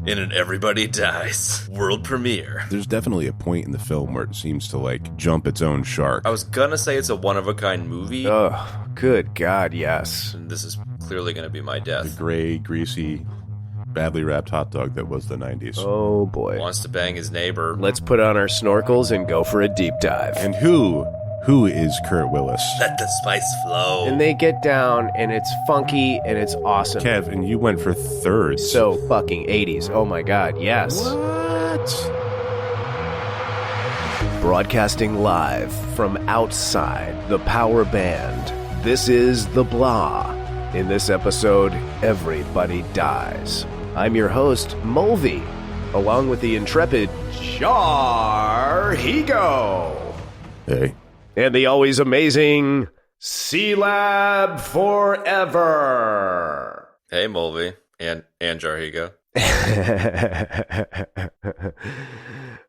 In an Everybody Dies world premiere. There's definitely a point in the film where it seems to, like, jump its own shark. I was gonna say it's a one-of-a-kind movie. Oh, good God, yes. And this is clearly gonna be my The death. gray, greasy, badly wrapped hot dog that was the 90s. Oh, boy. Wants to bang his neighbor. Let's put on our snorkels and go for a deep dive. And who is Kurt Willis? Let the spice flow. And they get down, and it's funky, and it's awesome. Kev, and you went for thirds. So fucking 80s. Oh, my God, yes. What? Broadcasting live from outside the power band, this is The Blah. In this episode, everybody dies. I'm your host, Mulvey, along with the intrepid Jarhigo. Hey. And the always amazing C-Lab Forever. Hey, Mulvey. And Jarhigo.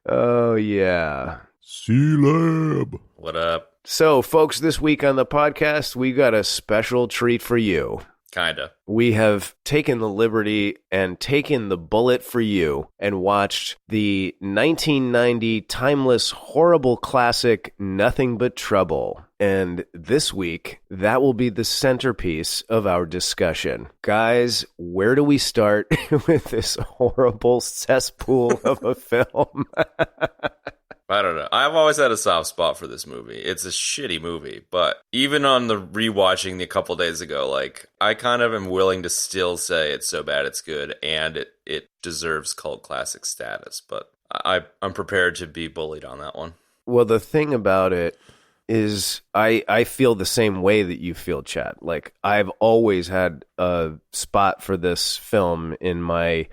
Oh, yeah. C-Lab. What up? So, folks, this week on the podcast, we got a special treat for you. Kinda. We have taken the liberty and taken the bullet for you and watched the 1990 timeless, horrible classic, Nothing But Trouble. And this week, that will be the centerpiece of our discussion. Guys, where do we start with this horrible cesspool of a film? I don't know. I've always had a soft spot for this movie. It's a shitty movie, but even on the rewatching a couple days ago, like, I kind of am willing to still say it's so bad it's good, and it deserves cult classic status, but I'm prepared to be bullied on that one. Well, the thing about it is I feel the same way that you feel, Chad. Like, I've always had a spot for this film in my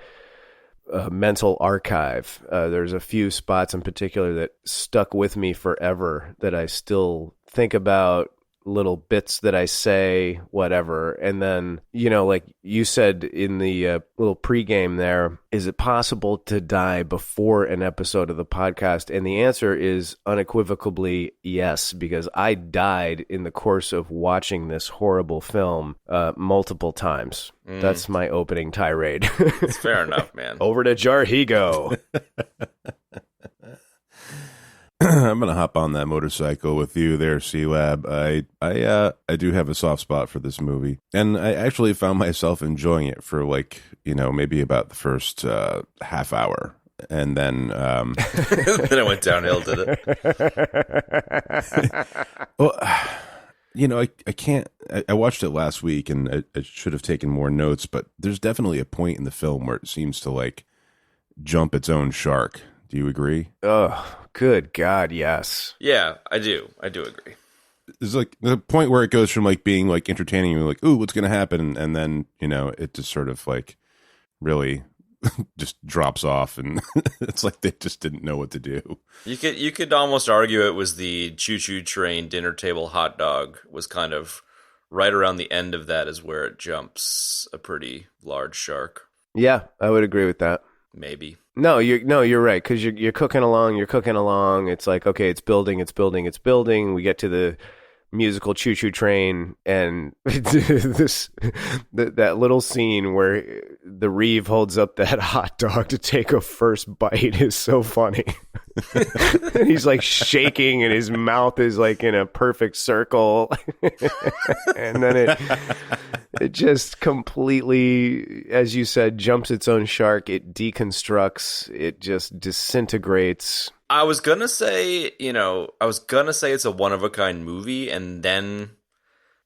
mental archive. There's a few spots in particular that stuck with me forever that I still think about, little bits that I say, whatever. And then, you know, like you said in the little pregame there, is it possible to die before an episode of the podcast? And the answer is unequivocally yes, because I died in the course of watching this horrible film multiple times. That's my opening tirade. It's fair enough, man. Over to Jarhigo. I'm gonna hop on that motorcycle with you there, C-Lab. I do have a soft spot for this movie, and I actually found myself enjoying it for, like, you know, maybe about the first half hour, and then Then it went downhill, did it? well, you know, I can't. I watched it last week, and I should have taken more notes, but there's definitely a point in the film where it seems to, like, jump its own shark. Do you agree? Oh, good God, yes. Yeah, I do. I do agree. It's like the point where it goes from, like, being, like, entertaining, you're like, ooh, what's going to happen? And then, you know, it just sort of, like, really just drops off, and it's like they just didn't know what to do. You could almost argue it was the choo-choo train dinner table hot dog was kind of right around the end of that is where it jumps a pretty large shark. Yeah, I would agree with that. Maybe. No, you're right, because you're cooking along. It's like, okay, it's building. We get to the musical choo-choo train, and that little scene where the Reeve holds up that hot dog to take a first bite is so funny. He's like shaking, and his mouth is like in a perfect circle, and then it just completely, as you said, jumps its own shark. It deconstructs. It just disintegrates. I was gonna say it's a one-of-a-kind movie, and then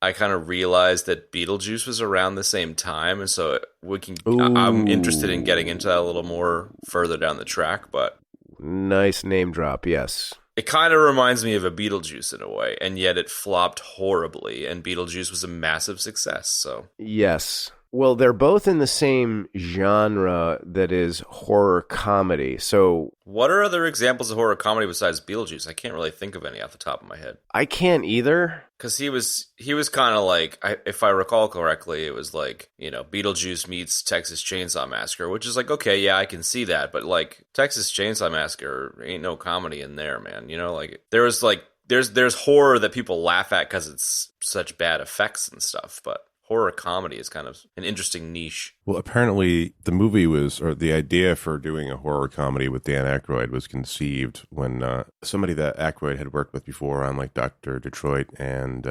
I kind of realized that Beetlejuice was around the same time, and so I'm interested in getting into that a little more further down the track, but... Nice name drop, yes. It kind of reminds me of a Beetlejuice in a way, and yet it flopped horribly, and Beetlejuice was a massive success, so... Yes. Well, they're both in the same genre that is horror comedy, so... What are other examples of horror comedy besides Beetlejuice? I can't really think of any off the top of my head. I can't either. Because he was kind of like, if I recall correctly, it was like, you know, Beetlejuice meets Texas Chainsaw Massacre, which is like, okay, yeah, I can see that, but like, Texas Chainsaw Massacre, ain't no comedy in there, man. You know, like, there was like, there's horror that people laugh at because it's such bad effects and stuff, but horror comedy is kind of an interesting niche. Well, apparently the movie or the idea for doing a horror comedy with Dan Aykroyd was conceived when somebody that Aykroyd had worked with before on like Dr. Detroit and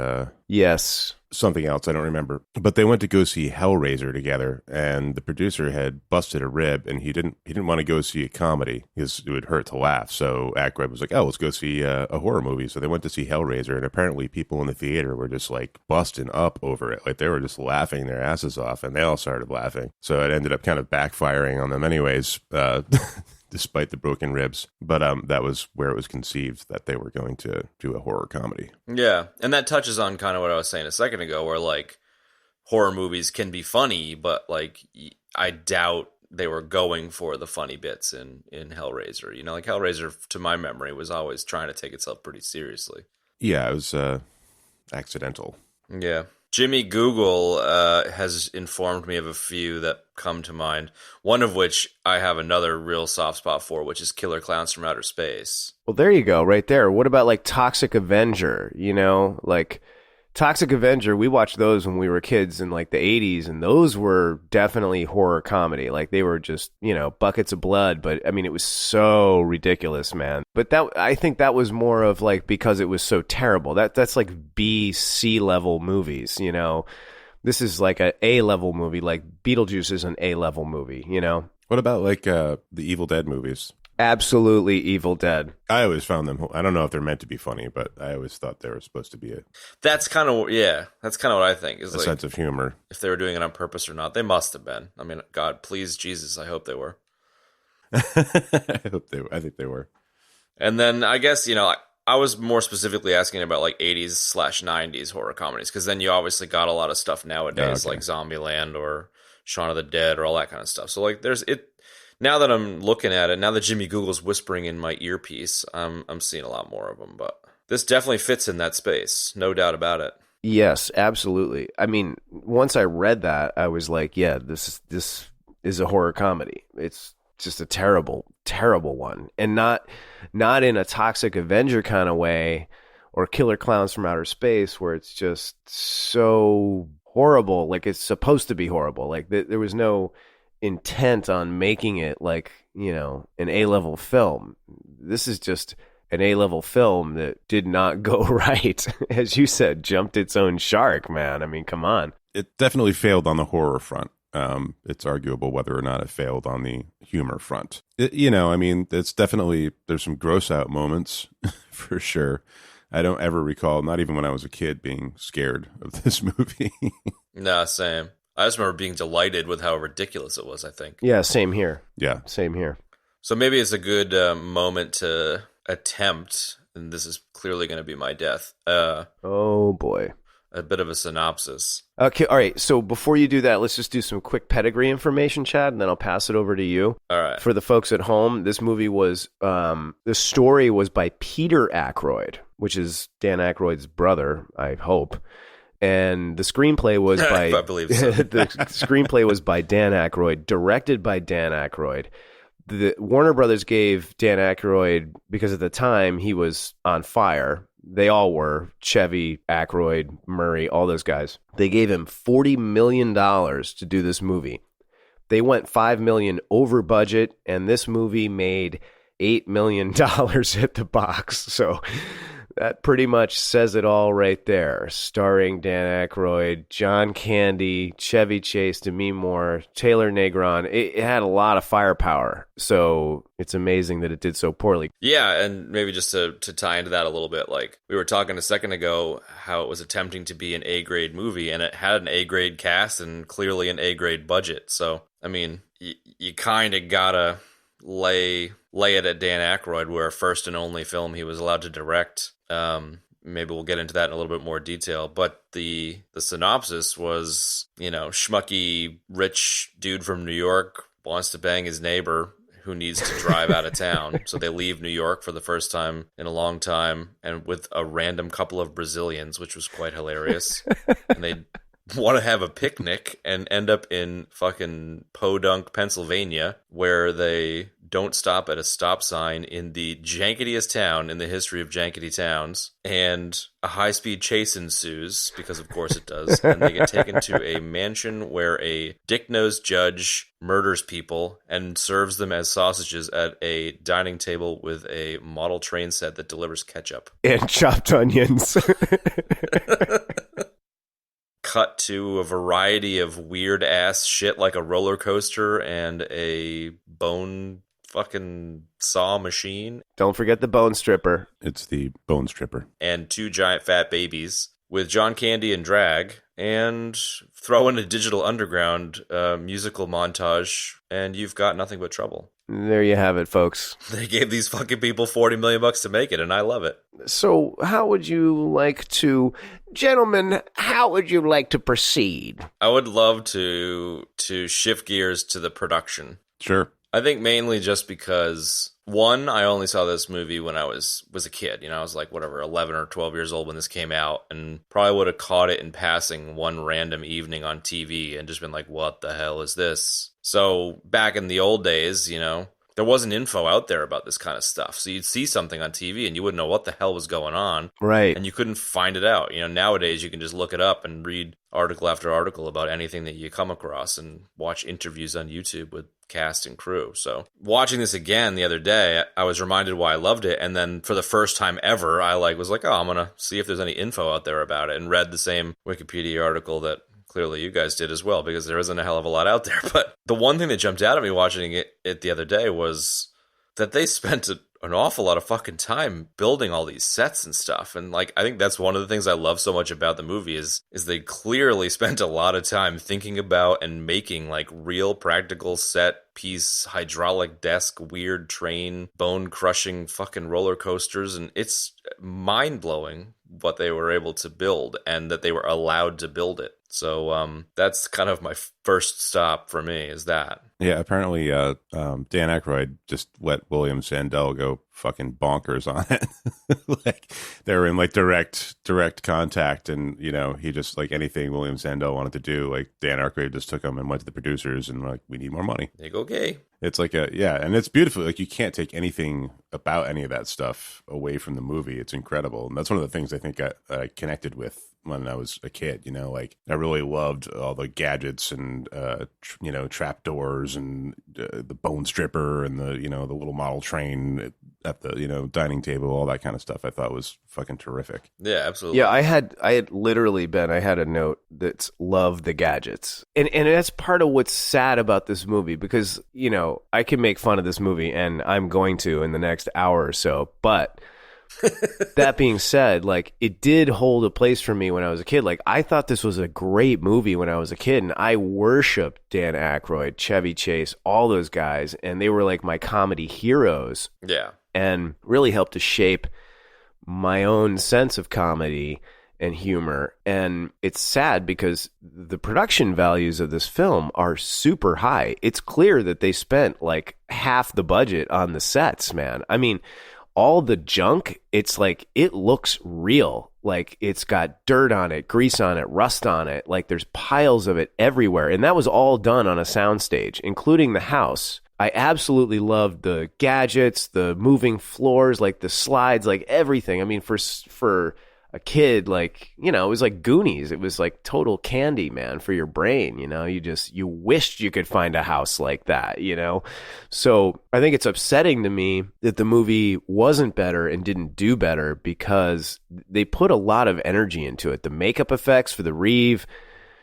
yes, something else, I don't remember. But they went to go see Hellraiser together, and the producer had busted a rib, and he didn't want to go see a comedy because it would hurt to laugh. So Aykroyd was like, "Oh, let's go see a horror movie." So they went to see Hellraiser, and apparently people in the theater were just like busting up over it, like they were just laughing their asses off, and they all started laughing. So it ended up kind of backfiring on them, anyways. Despite the broken ribs. But that was where it was conceived that they were going to do a horror comedy. Yeah, and that touches on kind of what I was saying a second ago, where like horror movies can be funny, but like I doubt they were going for the funny bits in Hellraiser. You know, like Hellraiser, to my memory, was always trying to take itself pretty seriously. Yeah, it was accidental. Yeah. Jimmy Google has informed me of a few that come to mind, one of which I have another real soft spot for, which is Killer Klowns from Outer Space. Well, there you go, right there. What about like Toxic Avenger? You know, like Toxic Avenger, we watched those when we were kids in like the 80s, and those were definitely horror comedy. Like they were just, you know, buckets of blood, but I mean, it was so ridiculous, man. But that, I think that was more of like because it was so terrible. That's like B, C level movies, you know. This is like an A level movie, like Beetlejuice is an A level movie, you know. What about like the Evil Dead movies? Absolutely Evil Dead. I always found them, I don't know if they're meant to be funny, but I always thought they were supposed to be that's kind of what I think is a like, sense of humor. If they were doing it on purpose or not, they must have been. I mean, God, please, Jesus, I hope they were. I think they were. And then I guess, you know, I was more specifically asking about like 80s/90s horror comedies, because then you obviously got a lot of stuff nowadays, like Zombieland or Shaun of the Dead or all that kind of stuff. So like there's it. Now that I'm looking at it, now that Jimmy Google's whispering in my earpiece, I'm seeing a lot more of them. But this definitely fits in that space, no doubt about it. Yes, absolutely. I mean, once I read that, I was like, yeah, this is a horror comedy. It's just a terrible, terrible one, and not in a Toxic Avenger kind of way or Killer Klowns from Outer Space, where it's just so horrible, like it's supposed to be horrible. Like there was no intent on making it like, you know, an A-level film. This is just an A-level film that did not go right. As you said, jumped its own shark, man. I mean, come on. It definitely failed on the horror front. It's arguable whether or not it failed on the humor front. You know, I mean, there's some gross out moments for sure. I don't ever recall, not even when I was a kid, being scared of this movie. Nah, same. I just remember being delighted with how ridiculous it was, I think. Yeah, same here. Yeah. Same here. So maybe it's a good moment to attempt, and this is clearly going to be my death. Oh, boy. A bit of a synopsis. Okay, all right. So before you do that, let's just do some quick pedigree information, Chad, and then I'll pass it over to you. All right. For the folks at home, this movie was, the story was by Peter Aykroyd, which is Dan Aykroyd's brother, I hope. And the screenplay was by I believe so. The screenplay was by Dan Aykroyd, directed by Dan Aykroyd. The Warner Brothers gave Dan Aykroyd, because at the time he was on fire. They all were. Chevy, Aykroyd, Murray, all those guys. They gave him $40 million to do this movie. They went $5 million over budget, and this movie made $8 million at the box. So that pretty much says it all right there. Starring Dan Aykroyd, John Candy, Chevy Chase, Demi Moore, Taylor Negron. It had a lot of firepower. So it's amazing that it did so poorly. Yeah, and maybe just to tie into that a little bit, like we were talking a second ago, how it was attempting to be an A-grade movie, and it had an A-grade cast and clearly an A-grade budget. So, I mean, you kind of gotta lay it at Dan Aykroyd, where first and only film he was allowed to direct. Maybe we'll get into that in a little bit more detail, but the synopsis was, you know, schmucky rich dude from New York wants to bang his neighbor who needs to drive out of town. So they leave New York for the first time in a long time, and with a random couple of Brazilians, which was quite hilarious. And want to have a picnic and end up in fucking Podunk, Pennsylvania, where they don't stop at a stop sign in the janketiest town in the history of jankety towns, and a high-speed chase ensues, because of course it does, and they get taken to a mansion where a dick-nosed judge murders people and serves them as sausages at a dining table with a model train set that delivers ketchup. And chopped onions. Cut to a variety of weird-ass shit like a roller coaster and a bone fucking saw machine. Don't forget the bone stripper. It's the bone stripper. And 2 giant fat babies with John Candy and drag, and throw in a Digital Underground musical montage, and you've got nothing but trouble. There you have it, folks. They gave these fucking people $40 million to make it, and I love it. So how would you like to... Gentlemen, how would you like to proceed? I would love to shift gears to the production. Sure. I think mainly just because, one, I only saw this movie when I was a kid. You know, I was like, whatever, 11 or 12 years old when this came out, and probably would have caught it in passing one random evening on TV and just been like, what the hell is this? So back in the old days, you know, there wasn't info out there about this kind of stuff. So you'd see something on TV and you wouldn't know what the hell was going on. Right. And you couldn't find it out. You know, nowadays you can just look it up and read article after article about anything that you come across and watch interviews on YouTube with cast and crew. So watching this again the other day, I was reminded why I loved it. And then for the first time ever, I was like, oh, I'm going to see if there's any info out there about it, and read the same Wikipedia article that clearly you guys did as well, because there isn't a hell of a lot out there. But the one thing that jumped out at me watching it the other day was that they spent an awful lot of fucking time building all these sets and stuff. And like, I think that's one of the things I love so much about the movie is they clearly spent a lot of time thinking about and making like real practical set piece, hydraulic desk, weird train, bone crushing fucking roller coasters. And it's mind blowing what they were able to build and that they were allowed to build it. So that's kind of my first stop for me, is that. Yeah, apparently Dan Aykroyd just let William Sandell go fucking bonkers on it. Like they were in like direct contact, and you know, he just, like, anything William Sandell wanted to do, like Dan Aykroyd just took him and went to the producers and like, we need more money. There you go, gay. It's like and it's beautiful. Like, you can't take anything about any of that stuff away from the movie. It's incredible. And that's one of the things I think I connected with when I was a kid. You know, like, I really loved all the gadgets and trap doors and the bone stripper and the little model train at the dining table, all that kind of stuff. I thought was fucking terrific. Yeah, absolutely. Yeah, I had literally, Ben, I had a note that's love the gadgets. And that's part of what's sad about this movie, because, you know, I can make fun of this movie, and I'm going to in the next hour or so, but that being said, like, it did hold a place for me when I was a kid. Like, I thought this was a great movie when I was a kid, and I worshiped Dan Aykroyd, Chevy Chase, all those guys, and they were like my comedy heroes. Yeah. And really helped to shape my own sense of comedy and humor. And it's sad because the production values of this film are super high. It's clear that they spent like half the budget on the sets, man. I mean, all the junk, it's like, it looks real. Like, it's got dirt on it, grease on it, rust on it. Like, there's piles of it everywhere. And that was all done on a soundstage, including the house. I absolutely loved the gadgets, the moving floors, like the slides, like everything. I mean, for a kid, like, you know, it was like Goonies. It was like total candy, man, for your brain. You know, you wished you could find a house like that, you know? So I think it's upsetting to me that the movie wasn't better and didn't do better, because they put a lot of energy into it. The makeup effects for the Reeve,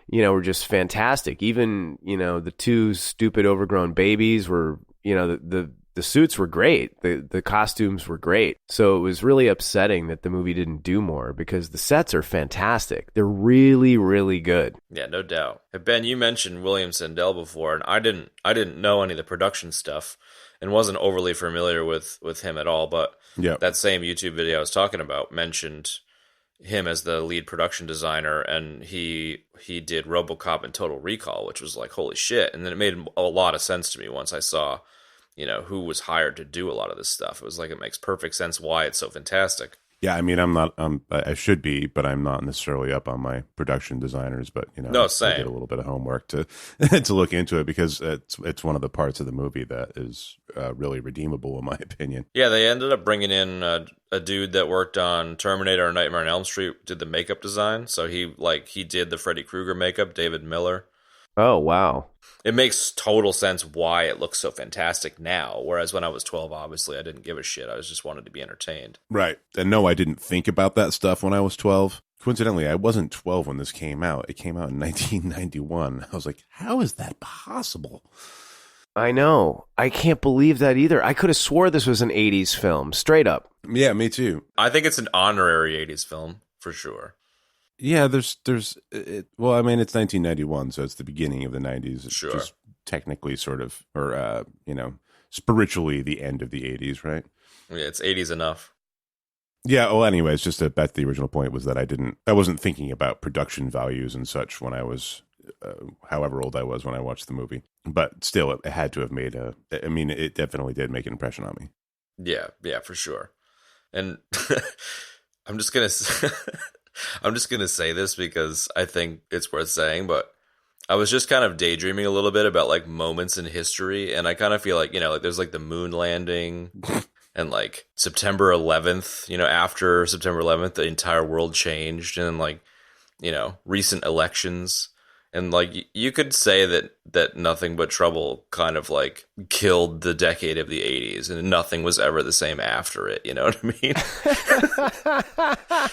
you know, were just fantastic. Even, you know, the 2 stupid overgrown babies were, you know, the suits were great. The costumes were great. So it was really upsetting that the movie didn't do more, because the sets are fantastic. They're really, really good. Yeah, no doubt. Hey, Ben, you mentioned William Sandell before, and I didn't know any of the production stuff and wasn't overly familiar with him at all, but that same YouTube video I was talking about mentioned him as the lead production designer, and he did Robocop and Total Recall, which was like, holy shit. And then it made a lot of sense to me once I saw, you know, who was hired to do a lot of this stuff. It was like, it makes perfect sense why it's so fantastic. Yeah, I mean, I'm not. I should be, but I'm not necessarily up on my production designers. But No, I same. did a little bit of homework to to look into it because it's one of the parts of the movie that is really redeemable in my opinion. Yeah, they ended up bringing in a dude that worked on Terminator and Nightmare on Elm Street, did the makeup design. So he did the Freddy Krueger makeup, David Miller. Oh, wow. It makes total sense why it looks so fantastic now. Whereas when I was 12, obviously, I didn't give a shit. I was just wanted to be entertained. Right. And no, I didn't think about that stuff when I was 12. Coincidentally, I wasn't 12 when this came out. It came out in 1991. I was like, how is that possible? I know. I can't believe that either. I could have swore this was an 80s film, straight up. Yeah, me too. I think it's an honorary 80s film, for sure. Yeah, well, I mean, it's 1991, so it's the beginning of the 90s. It's Sure. just technically sort of, or, spiritually the end of the 80s, right? Yeah, it's 80s enough. Yeah, well, anyways, just back to the original point was that I wasn't thinking about production values and such when I was, however old I was when I watched the movie. But still, it had to have it definitely did make an impression on me. Yeah, for sure. And I'm just gonna I'm just gonna say this because I think it's worth saying, but I was just kind of daydreaming a little bit about like moments in history, and I kind of feel like, like there's like the moon landing and like September 11th, after September 11th, the entire world changed, and like, recent elections. And like you could say that Nothing But Trouble kind of like killed the decade of the 80s, and nothing was ever the same after it. You know what I mean?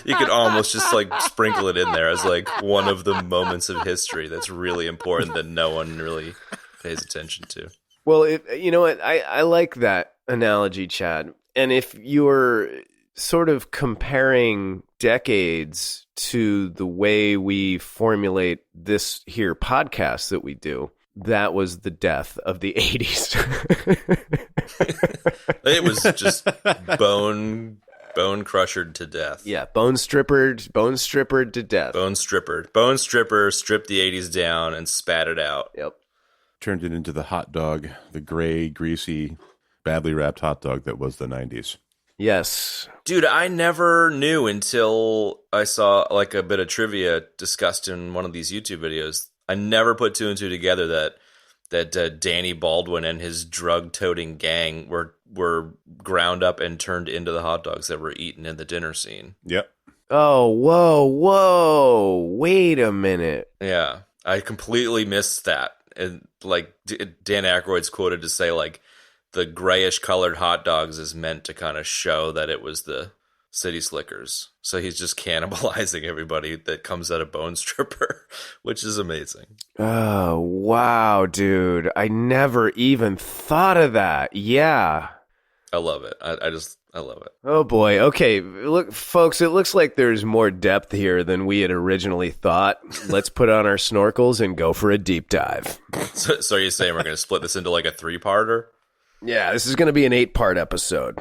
You could almost just like sprinkle it in there as like one of the moments of history that's really important that no one really pays attention to. Well, you know what? I like that analogy, Chad. And if you're sort of comparing decades to the way we formulate this here podcast that we do, that was the death of the 80s. It was just bone crushered to death. Yeah, bone strippered to death. Bone stripper stripped the 80s down and spat it out. Yep. Turned it into the hot dog, the gray, greasy, badly wrapped hot dog that was the 90s. Yes. Dude, I never knew until I saw like a bit of trivia discussed in one of these YouTube videos. I never put two and two together that Danny Baldwin and his drug-toting gang were ground up and turned into the hot dogs that were eaten in the dinner scene. Yep. Oh, whoa. Wait a minute. Yeah, I completely missed that. And like Dan Aykroyd's quoted to say like, the grayish colored hot dogs is meant to kind of show that it was the City Slickers. So he's just cannibalizing everybody that comes out of Bone Stripper, which is amazing. Oh, wow, dude. I never even thought of that. Yeah. I love it. I love it. Oh, boy. Okay, look, folks, it looks like there's more depth here than we had originally thought. Let's put on our snorkels and go for a deep dive. So you're saying we're going to split this into like a 3-parter? Yeah, this is going to be an 8-part episode.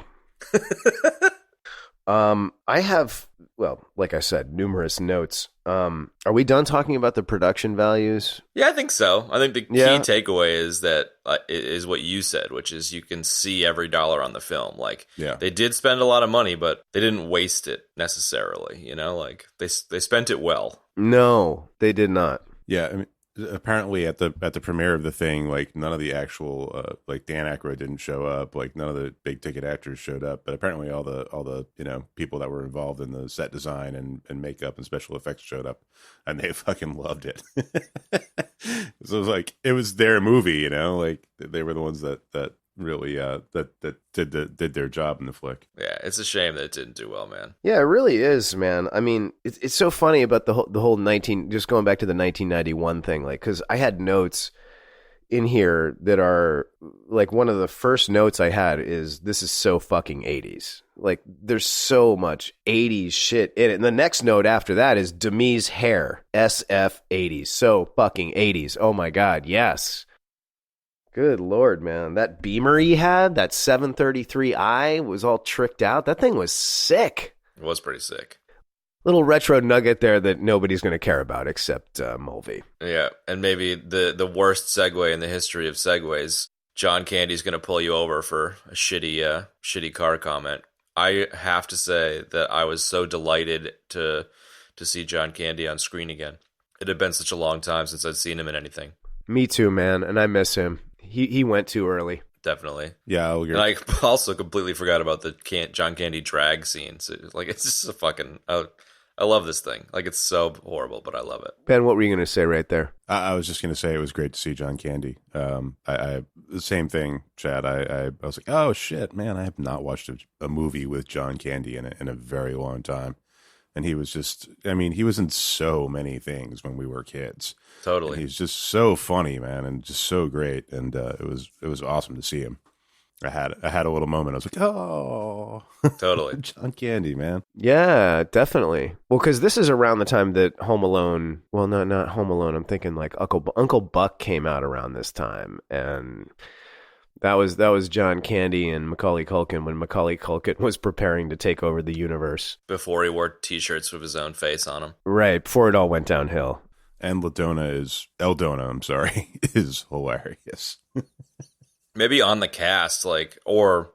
I have, well, like I said, numerous notes. Are we done talking about the production values? Yeah, I think so. I think the key takeaway is that is what you said, which is you can see every dollar on the film. Like, they did spend a lot of money, but they didn't waste it necessarily. Like they spent it well. No, they did not. Yeah, I mean, apparently at the premiere of the thing, like none of the actual like Dan Aykroyd didn't show up, like none of the big ticket actors showed up, but apparently all the people that were involved in the set design and makeup and special effects showed up, and they fucking loved it. So it was like it was their movie, like they were the ones that really that did their job in the flick. Yeah, it's a shame that it didn't do well, man. Yeah, it really is, man. I mean, it's so funny about the whole just going back to the 1991 thing, like, because I had notes in here that are like, one of the first notes I had is, this is so fucking 80s. Like, there's so much 80s shit in it. And the next note after that is Demi's hair, SF 80s. So fucking 80s. Oh my God, yes. Good Lord, man. That Beamer he had, that 733i, was all tricked out. That thing was sick. It was pretty sick. Little retro nugget there that nobody's going to care about except Mulvey. Yeah, and maybe the worst segue in the history of segues, John Candy's going to pull you over for a shitty car comment. I have to say that I was so delighted to see John Candy on screen again. It had been such a long time since I'd seen him in anything. Me too, man, and I miss him. He went too early. Definitely. Yeah, I'll agree. And I also completely forgot about the John Candy drag scene. So, like, it's just a fucking... I love this thing. Like, it's so horrible, but I love it. Ben, what were you going to say right there? I was just going to say it was great to see John Candy. I the same thing, Chad. I was like, oh shit, man, I have not watched a movie with John Candy in it in a very long time. And he was just, I mean, he was in so many things when we were kids. Totally. And he's just so funny, man, and just so great. And it was awesome to see him. I had a little moment. I was like, oh, totally. John Candy, man. Yeah, definitely. Well, because this is around the time that Home Alone, well, not Home Alone. I'm thinking like Uncle Buck came out around this time. And that was John Candy and Macaulay Culkin when Macaulay Culkin was preparing to take over the universe. Before he wore T-shirts with his own face on them. Right, before it all went downhill. And Eldona, is hilarious. Maybe on the cast, like, or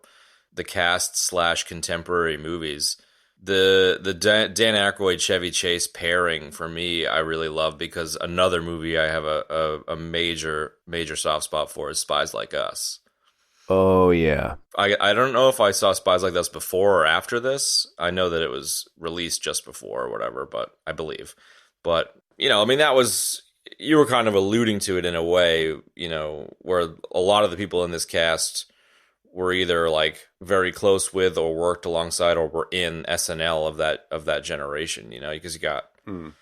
the cast / contemporary movies. The Dan Aykroyd Chevy Chase pairing for me, I really love, because another movie I have a major soft spot for is Spies Like Us. Oh yeah. I don't know if I saw Spies Like Us before or after this. I know that it was released just before or whatever, but I believe. But, you know, I mean, that was... You were kind of alluding to it in a way, you know, where a lot of the people in this cast were either like very close with or worked alongside or were in SNL of that generation, you know, because you got you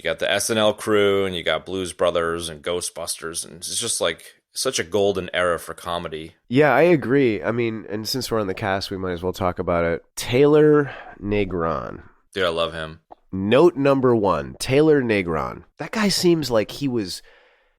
got the SNL crew and you got Blues Brothers and Ghostbusters, and it's just like such a golden era for comedy. Yeah, I agree. I mean, and since we're on the cast, we might as well talk about it. Taylor Negron. Dude, I love him. Note number 1, Taylor Negron. That guy seems like he was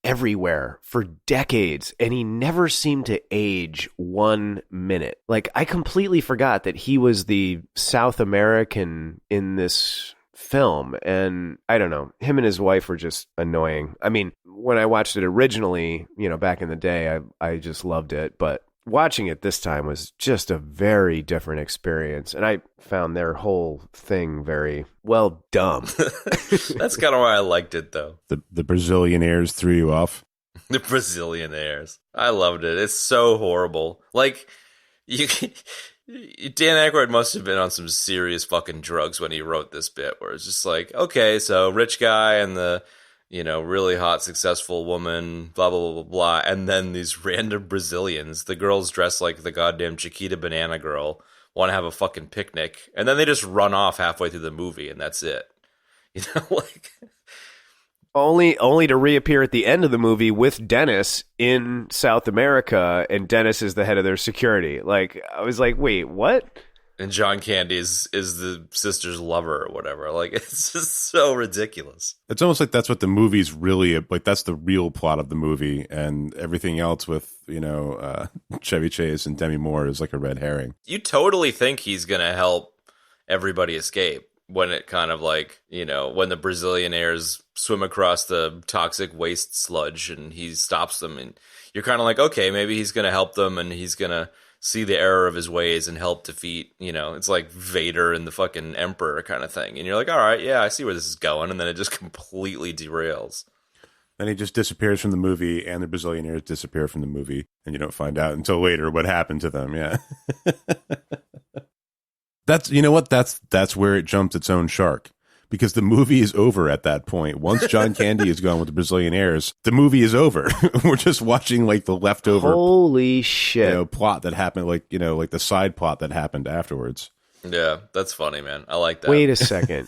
everywhere for decades, and he never seemed to age 1 minute. Like, I completely forgot that he was the South American in this film, and I don't know, him and his wife were just annoying. I mean, when I watched it originally, you know, back in the day, I just loved it, but watching it this time was just a very different experience, and I found their whole thing very, well, dumb. That's kind of why I liked it, though. The Brazilian airs threw you off? The Brazilian airs. I loved it. It's so horrible. Like, Dan Aykroyd must have been on some serious fucking drugs when he wrote this bit, where it's just like, okay, so rich guy and the... you know, really hot, successful woman, blah, blah, blah, blah, blah. And then these random Brazilians, the girls dressed like the goddamn Chiquita Banana Girl, want to have a fucking picnic. And then they just run off halfway through the movie, and that's it. You know, like... Only to reappear at the end of the movie with Dennis in South America, and Dennis is the head of their security. Like, I was like, wait, what? And John Candy is the sister's lover or whatever. Like, it's just so ridiculous. It's almost like that's what the movie's really, like, that's the real plot of the movie, and everything else with, you know, Chevy Chase and Demi Moore is like a red herring. You totally think he's going to help everybody escape when it kind of like, you know, when the Brazilianaires swim across the toxic waste sludge and he stops them, and you're kind of like, okay, maybe he's going to help them and he's going to see the error of his ways and help defeat, you know, it's like Vader and the fucking Emperor kind of thing. And you're like, all right, yeah, I see where this is going. And then it just completely derails. Then he just disappears from the movie, and the Brazilianaires disappear from the movie, and you don't find out until later what happened to them. Yeah. That's, you know what? That's where it jumps its own shark. Because the movie is over at that point. Once John Candy is gone with the Brazilianaires, the movie is over. We're just watching like the leftover holy shit, you know, plot that happened, like, you know, like the side plot that happened afterwards. Yeah, that's funny, man. I like that. Wait a second.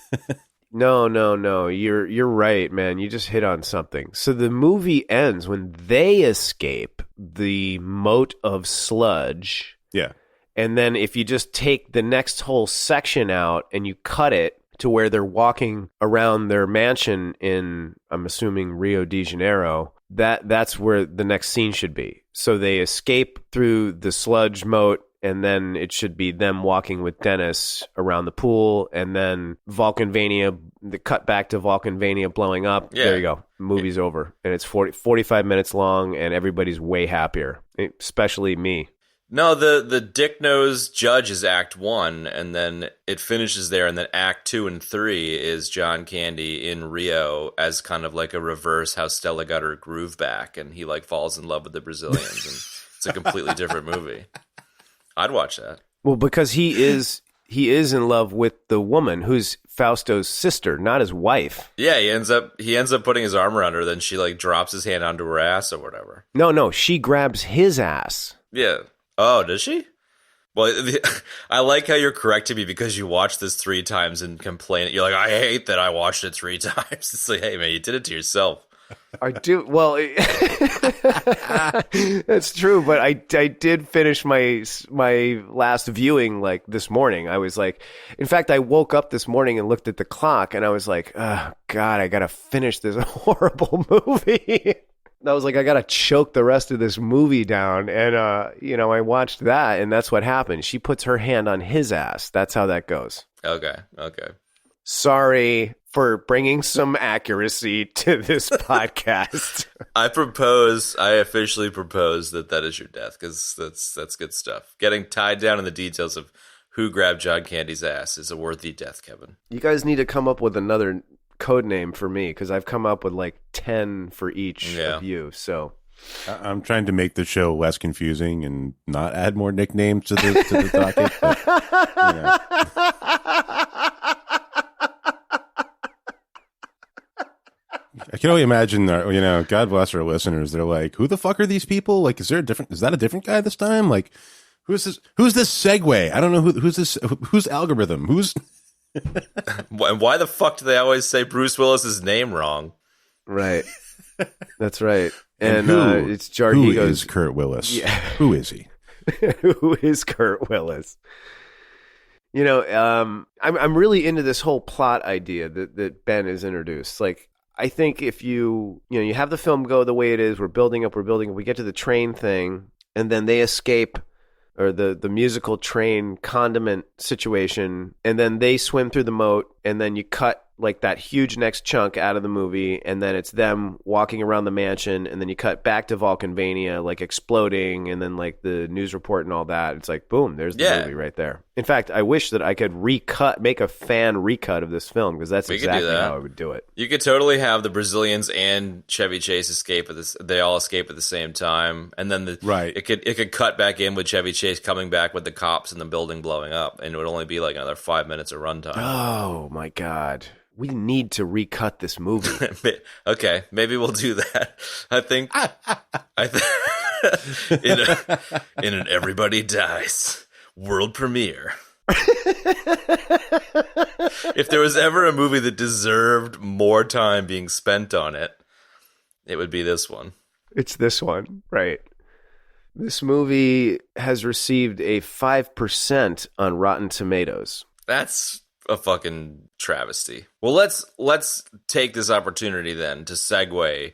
No. You're right, man. You just hit on something. So the movie ends when they escape the moat of sludge. Yeah. And then if you just take the next whole section out and you cut it to where they're walking around their mansion in, I'm assuming, Rio de Janeiro, that's where the next scene should be. So they escape through the sludge moat, and then it should be them walking with Dennis around the pool, and then Vulcanvania, the cut back to Vulcanvania blowing up. Yeah. There you go. Movie's over. And it's 45 minutes long, and everybody's way happier, especially me. No, the dick nose judge is Act 1, and then it finishes there, and then Act 2 and 3 is John Candy in Rio as kind of like a reverse how Stella got her groove back, and he like falls in love with the Brazilians, and it's a completely different movie. I'd watch that. Well, because he is in love with the woman who's Fausto's sister, not his wife. Yeah, he ends up putting his arm around her, then she like drops his hand onto her ass or whatever. No, she grabs his ass. Yeah. Oh, does she? Well, I like how you're correcting me because you watched this 3 times and complain. You're like, I hate that I watched it 3 times. It's like, hey, man, you did it to yourself. I do. Well, that's true. But I did finish my last viewing like this morning. I was like, in fact, I woke up this morning and looked at the clock and I was like, oh, God, I got to finish this horrible movie. I was like, I got to choke the rest of this movie down. And, I watched that, and that's what happened. She puts her hand on his ass. That's how that goes. Okay. Sorry for bringing some accuracy to this podcast. I officially propose that is your death, because that's good stuff. Getting tied down in the details of who grabbed John Candy's ass is a worthy death, Kevin. You guys need to come up with another code name for me, because I've come up with like 10 for each of you. So I'm trying to make the show less confusing and not add more nicknames to the docket. But, I can only imagine, God bless our listeners. They're like, who the fuck are these people? Like, is that a different guy this time? Like, who's this segue? I don't know who's this, whose algorithm? Who's... And why the fuck do they always say Bruce Willis's name wrong? Right. That's right. And it's Jarhego's. Who is Kurt Willis? Yeah. Who is he? Who is Kurt Willis? I'm really into this whole plot idea that Ben has introduced. Like, I think if you have the film go the way it is, we're building up, we get to the train thing, and then they escape, or the musical train condiment situation, and then they swim through the moat, and then you cut like that huge next chunk out of the movie, and then it's them walking around the mansion, and then you cut back to Vulcanvania, like exploding, and then like the news report and all that. It's like, boom, there's the movie right there. In fact, I wish that I could make a fan recut of this film, because that's exactly how I would do it. You could totally have the Brazilians and Chevy Chase escape they all escape at the same time, and then it could cut back in with Chevy Chase coming back with the cops and the building blowing up, and it would only be like another 5 minutes of runtime. Oh my God. We need to recut this movie. Okay, maybe we'll do that. I think in an Everybody Dies world premiere. If there was ever a movie that deserved more time being spent on it, it would be this one. It's this one, right? This movie has received a 5% on Rotten Tomatoes. That's a fucking travesty. Well, let's take this opportunity then to segue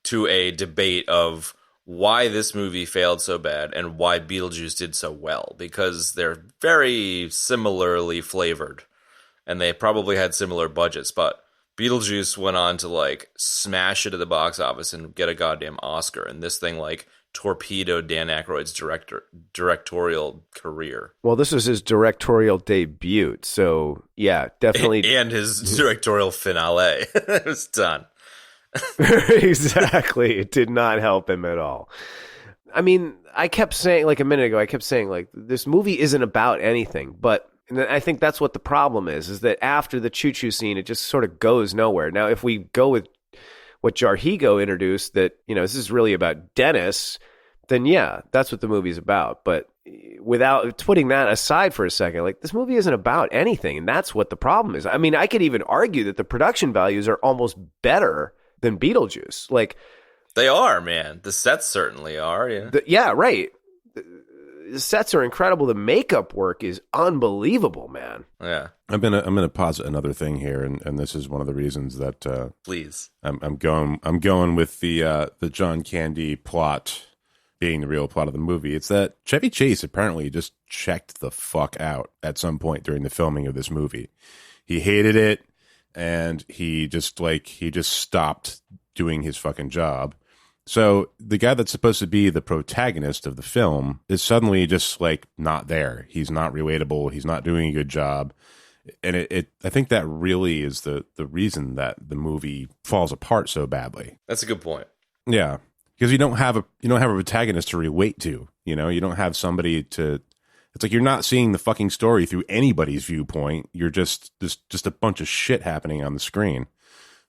to a debate of why this movie failed so bad and why Beetlejuice did so well, because they're very similarly flavored and they probably had similar budgets, but Beetlejuice went on to like smash it at the box office and get a goddamn Oscar, and this thing like torpedoed Dan Aykroyd's directorial career. Well, this was his directorial debut, so yeah, definitely. And his directorial finale. It was done. Exactly. It did not help him at all. I mean, I kept saying, like a minute ago, this movie isn't about anything, but I think that's what the problem is that after the choo-choo scene, it just sort of goes nowhere. Now, if we go with what Jarhigo introduced, that, this is really about Dennis, then yeah, that's what the movie's about. But without putting that aside for a second, like, this movie isn't about anything, and that's what the problem is. I mean, I could even argue that the production values are almost better than Beetlejuice. Like, they are, man. The sets certainly are. Yeah. Yeah, right. The sets are incredible. The makeup work is unbelievable, man. Yeah. I'm gonna posit another thing here, and this is one of the reasons that please I'm going with the John Candy plot being the real plot of the movie. It's that Chevy Chase apparently just checked the fuck out at some point during the filming of this movie. He hated it, and he just stopped doing his fucking job. So the guy that's supposed to be the protagonist of the film is suddenly just like not there. He's not relatable. He's not doing a good job. And I think that really is the reason that the movie falls apart so badly. That's a good point. Yeah, because you don't have a protagonist to relate to. You know, you don't have somebody to. It's like you're not seeing the fucking story through anybody's viewpoint. You're just a bunch of shit happening on the screen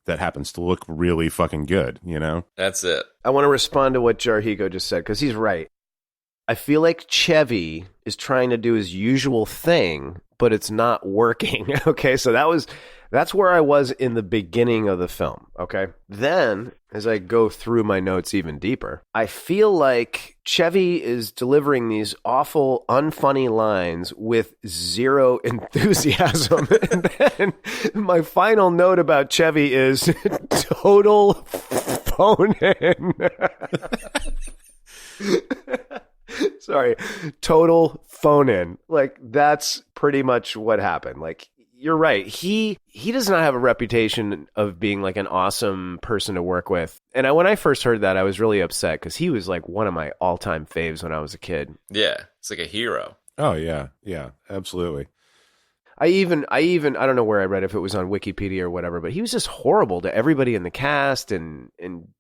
that happens to look really fucking good. You know, that's it. I want to respond to what Jarhigo just said because he's right. I feel like Chevy is trying to do his usual thing, but it's not working. Okay, so that's where I was in the beginning of the film. Okay, then as I go through my notes even deeper, I feel like Chevy is delivering these awful, unfunny lines with zero enthusiasm. And then my final note about Chevy is total phone-in. Sorry, total phone-in. Like, that's pretty much what happened. Like, you're right. He does not have a reputation of being like an awesome person to work with. And when I first heard that, I was really upset because he was like one of my all-time faves when I was a kid. Yeah, it's like a hero. Oh yeah, absolutely. I don't know where I read, if it was on Wikipedia or whatever, but he was just horrible to everybody in the cast and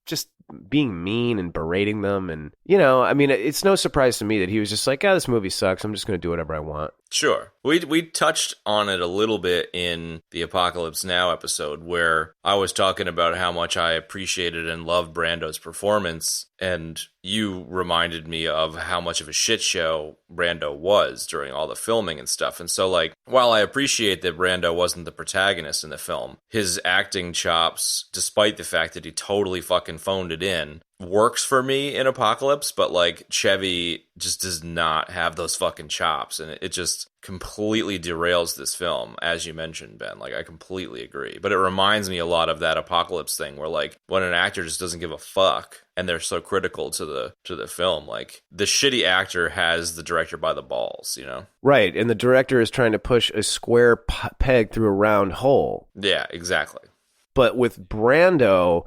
just being mean and berating them. And, you know, I mean, it's no surprise to me that he was just like, this movie sucks. I'm just going to do whatever I want. Sure. We touched on it a little bit in the Apocalypse Now episode where I was talking about how much I appreciated and loved Brando's performance, and you reminded me of how much of a shit show Brando was during all the filming and stuff. And so, like, while I appreciate that Brando wasn't the protagonist in the film, his acting chops, despite the fact that he totally fucking phoned it in, works for me in Apocalypse, but like Chevy just does not have those fucking chops, and it just completely derails this film, as you mentioned, Ben. Like, I completely agree, but it reminds me a lot of that Apocalypse thing where, like, when an actor just doesn't give a fuck and they're so critical to the film, like, the shitty actor has the director by the balls, you know? Right, and the director is trying to push a square peg through a round hole. Yeah, exactly. But with Brando,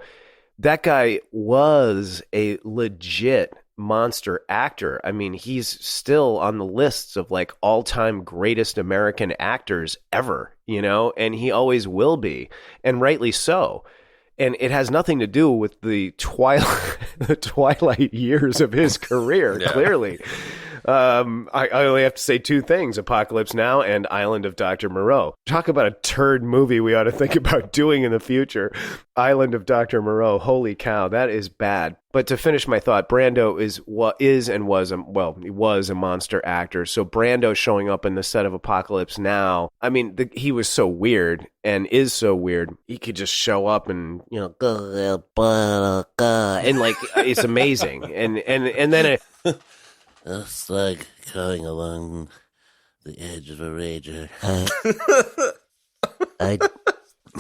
that guy was a legit monster actor. I mean, he's still on the lists of like all-time greatest American actors ever, you know, and he always will be, and rightly so. And it has nothing to do with the twilight years of his career, clearly. I only have to say two things: Apocalypse Now and Island of Dr. Moreau. Talk about a turd movie we ought to think about doing in the future. Island of Dr. Moreau. Holy cow, that is bad. But to finish my thought, Brando he was a monster actor. So Brando showing up in the set of Apocalypse Now, I mean, he was so weird and is so weird. He could just show up and, you know, and like, it's amazing. And then it's like going along the edge of a rager.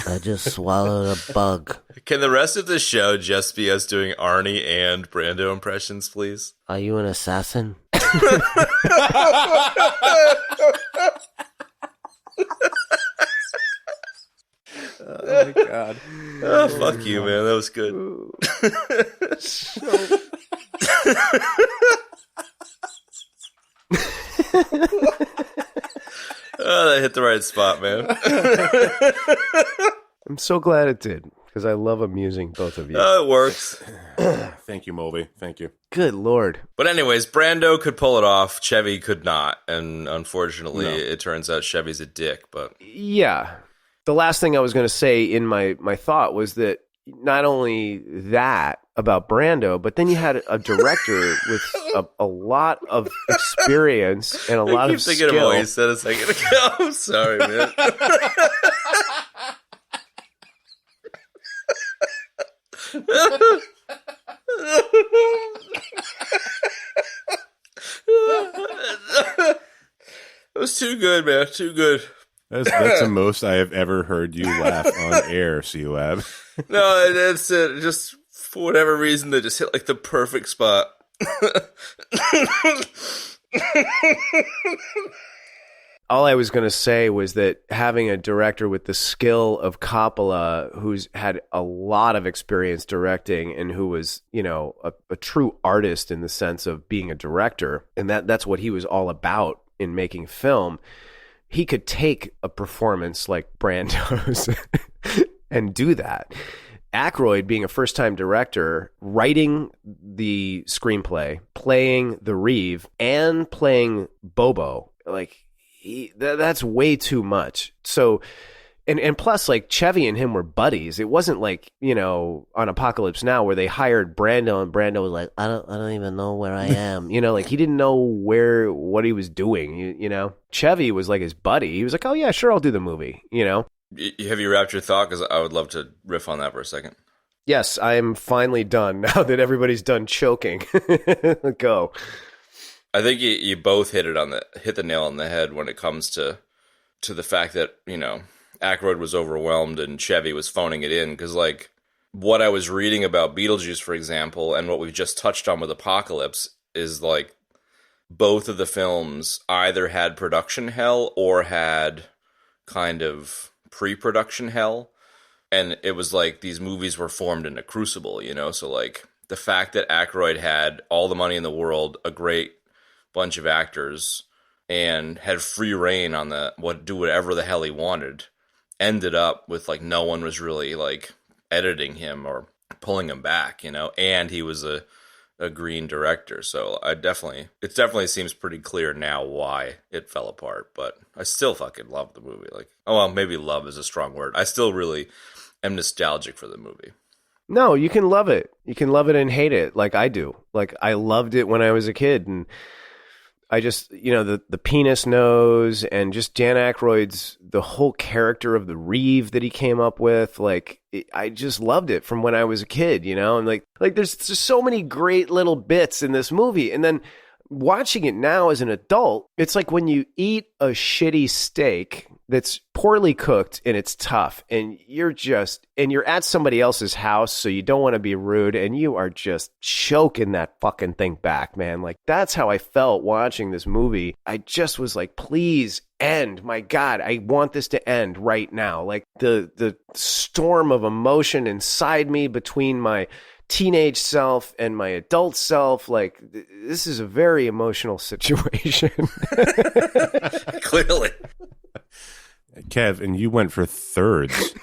I just swallowed a bug. Can the rest of the show just be us doing Arnie and Brando impressions, please? Are you an assassin? Oh my god. Oh, fuck you, man. That was good. Oh, that hit the right spot, man. I'm so glad it did, because I love amusing both of you. Oh, it works. Thank you, Mulvey. Thank you. Good Lord. But anyways, Brando could pull it off. Chevy could not. And unfortunately, it turns out Chevy's a dick. But yeah. The last thing I was going to say in my thought was that not only that about Brando, but then you had a director with a lot of experience and a lot of skill. I keep thinking of what you said a second ago. I'm sorry, man. It was too good, man. Too good. That's the most I have ever heard you laugh on air, C-Lab. No, that's it. Just for whatever reason, they just hit like the perfect spot. all I was going to say was that having a director with the skill of Coppola, who's had a lot of experience directing and who was, a true artist in the sense of being a director, and that's what he was all about in making film, he could take a performance like Brando's and do that. Aykroyd, being a first-time director, writing the screenplay, playing the Reeve, and playing Bobo, that's way too much. So, and plus, Chevy and him were buddies. It wasn't on Apocalypse Now where they hired Brando and Brando was like, I don't even know where I am. He didn't know what he was doing. Chevy was like his buddy. He was like, oh yeah, sure, I'll do the movie. Have you wrapped your thought? Because I would love to riff on that for a second. Yes, I am finally done now that everybody's done choking. Go. I think you both hit the nail on the head when it comes to the fact that, Aykroyd was overwhelmed and Chevy was phoning it in. Because, what I was reading about Beetlejuice, for example, and what we've just touched on with Apocalypse is, both of the films either had production hell or had kind of pre-production hell, and it was these movies were formed in a crucible, so the fact that Aykroyd had all the money in the world, a great bunch of actors, and had free reign on do whatever the hell he wanted, ended up with no one was really editing him or pulling him back, and he was a green director. So it definitely seems pretty clear now why it fell apart, but I still fucking love the movie. Maybe love is a strong word. I still really am nostalgic for the movie. No, you can love it. You can love it and hate it like I do. I loved it when I was a kid, and I just, the penis nose and just Dan Aykroyd's, the whole character of the Reeve that he came up with, I just loved it from when I was a kid, and there's just so many great little bits in this movie. And then watching it now as an adult, it's like when you eat a shitty steak that's poorly cooked and it's tough, and you're at somebody else's house, so you don't want to be rude, and you are just choking that fucking thing back, man. That's how I felt watching this movie. I just was like, please end. My God, I want this to end right now. The storm of emotion inside me between my teenage self and my adult self, this is a very emotional situation. Clearly. Kev, and you went for thirds.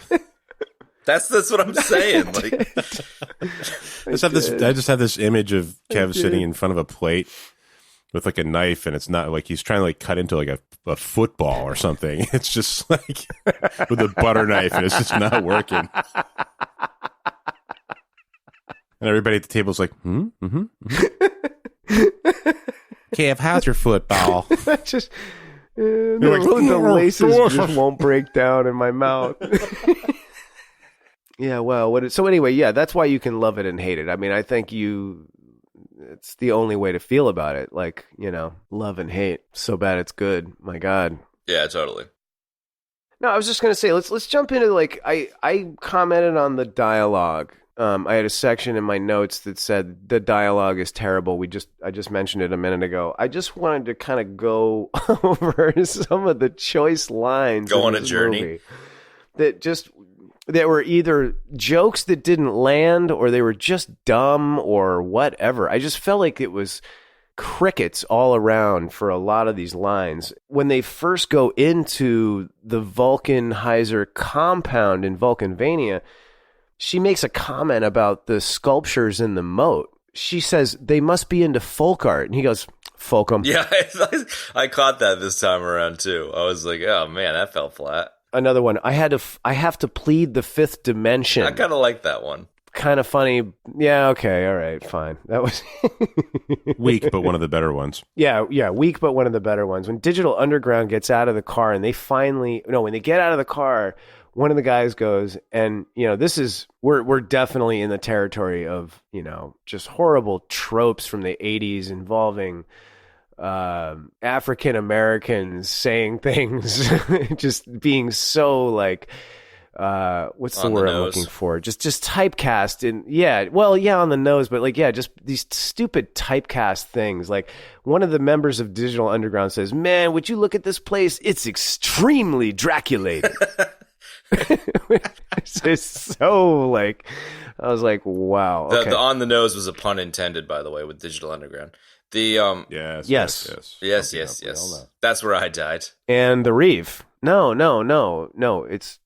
That's what I'm saying. I just have this image of Kev sitting in front of a plate with a knife, and it's not he's trying to cut into a football or something. It's just with a butter knife, and it's just not working. And everybody at the table's like, Kev, how's your football? Just the laces just won't break down in my mouth. Yeah, well, so anyway, yeah, that's why you can love it and hate it. I mean, I think it's the only way to feel about it. Love and hate. So bad it's good. My God. Yeah, totally. No, I was just going to say, let's jump into I commented on the dialogue. I had a section in my notes that said the dialogue is terrible. I just mentioned it a minute ago. I just wanted to kind of go over some of the choice lines. Go on a journey. That were either jokes that didn't land, or they were just dumb, or whatever. I just felt like it was crickets all around for a lot of these lines. When they first go into the Vulcanheiser compound in Vulcanvania, she makes a comment about the sculptures in the moat. She says, they must be into folk art. And he goes, folk 'em. Yeah, I caught that this time around, too. I was like, oh, man, that fell flat. Another one. I have to plead the fifth dimension. I kind of like that one. Kind of funny. Yeah, okay, all right, fine. That was... Weak, but one of the better ones. Yeah, weak, but one of the better ones. When Digital Underground gets out of the car and when they get out of the car, one of the guys goes, and this is we're definitely in the territory of just horrible tropes from the 80s involving African Americans saying things, just being so what's On the the word I'm nose. looking for? Just typecast and on the nose, but like, yeah, just these stupid typecast things. Like one of the members of Digital Underground says, "Man, would you look at this place? It's extremely Draculated." It's just so like, I was like, wow. Okay. The on the nose was a pun intended, by the way, with Digital Underground. The Yes. yes. That's where I died. And the Reeve. No. It's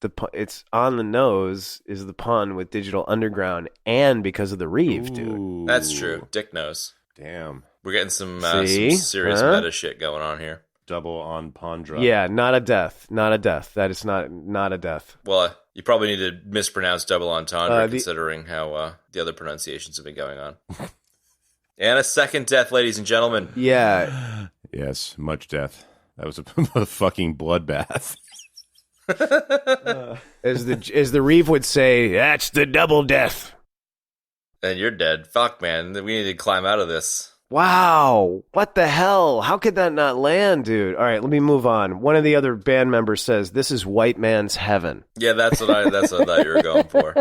on the nose is the pun with Digital Underground and because of the Reeve, dude. Ooh. That's true. Dick nose. Damn. We're getting some See? serious meta shit going on here. Double on pawn drop. Yeah, not a death. Not a death. That is not a death. Well, you probably need to mispronounce double entendre, the- considering how the other pronunciations have been going on. And a second death, ladies and gentlemen. Yeah. Yes, much death. That was a fucking bloodbath. As the Reeve would say, that's the double death. And you're dead. Fuck, man. We need to climb out of this. Wow. What the hell? How could that not land, dude? All right, let me move on. One of the other band members says, this is white man's heaven. Yeah, that's what I thought you were going for.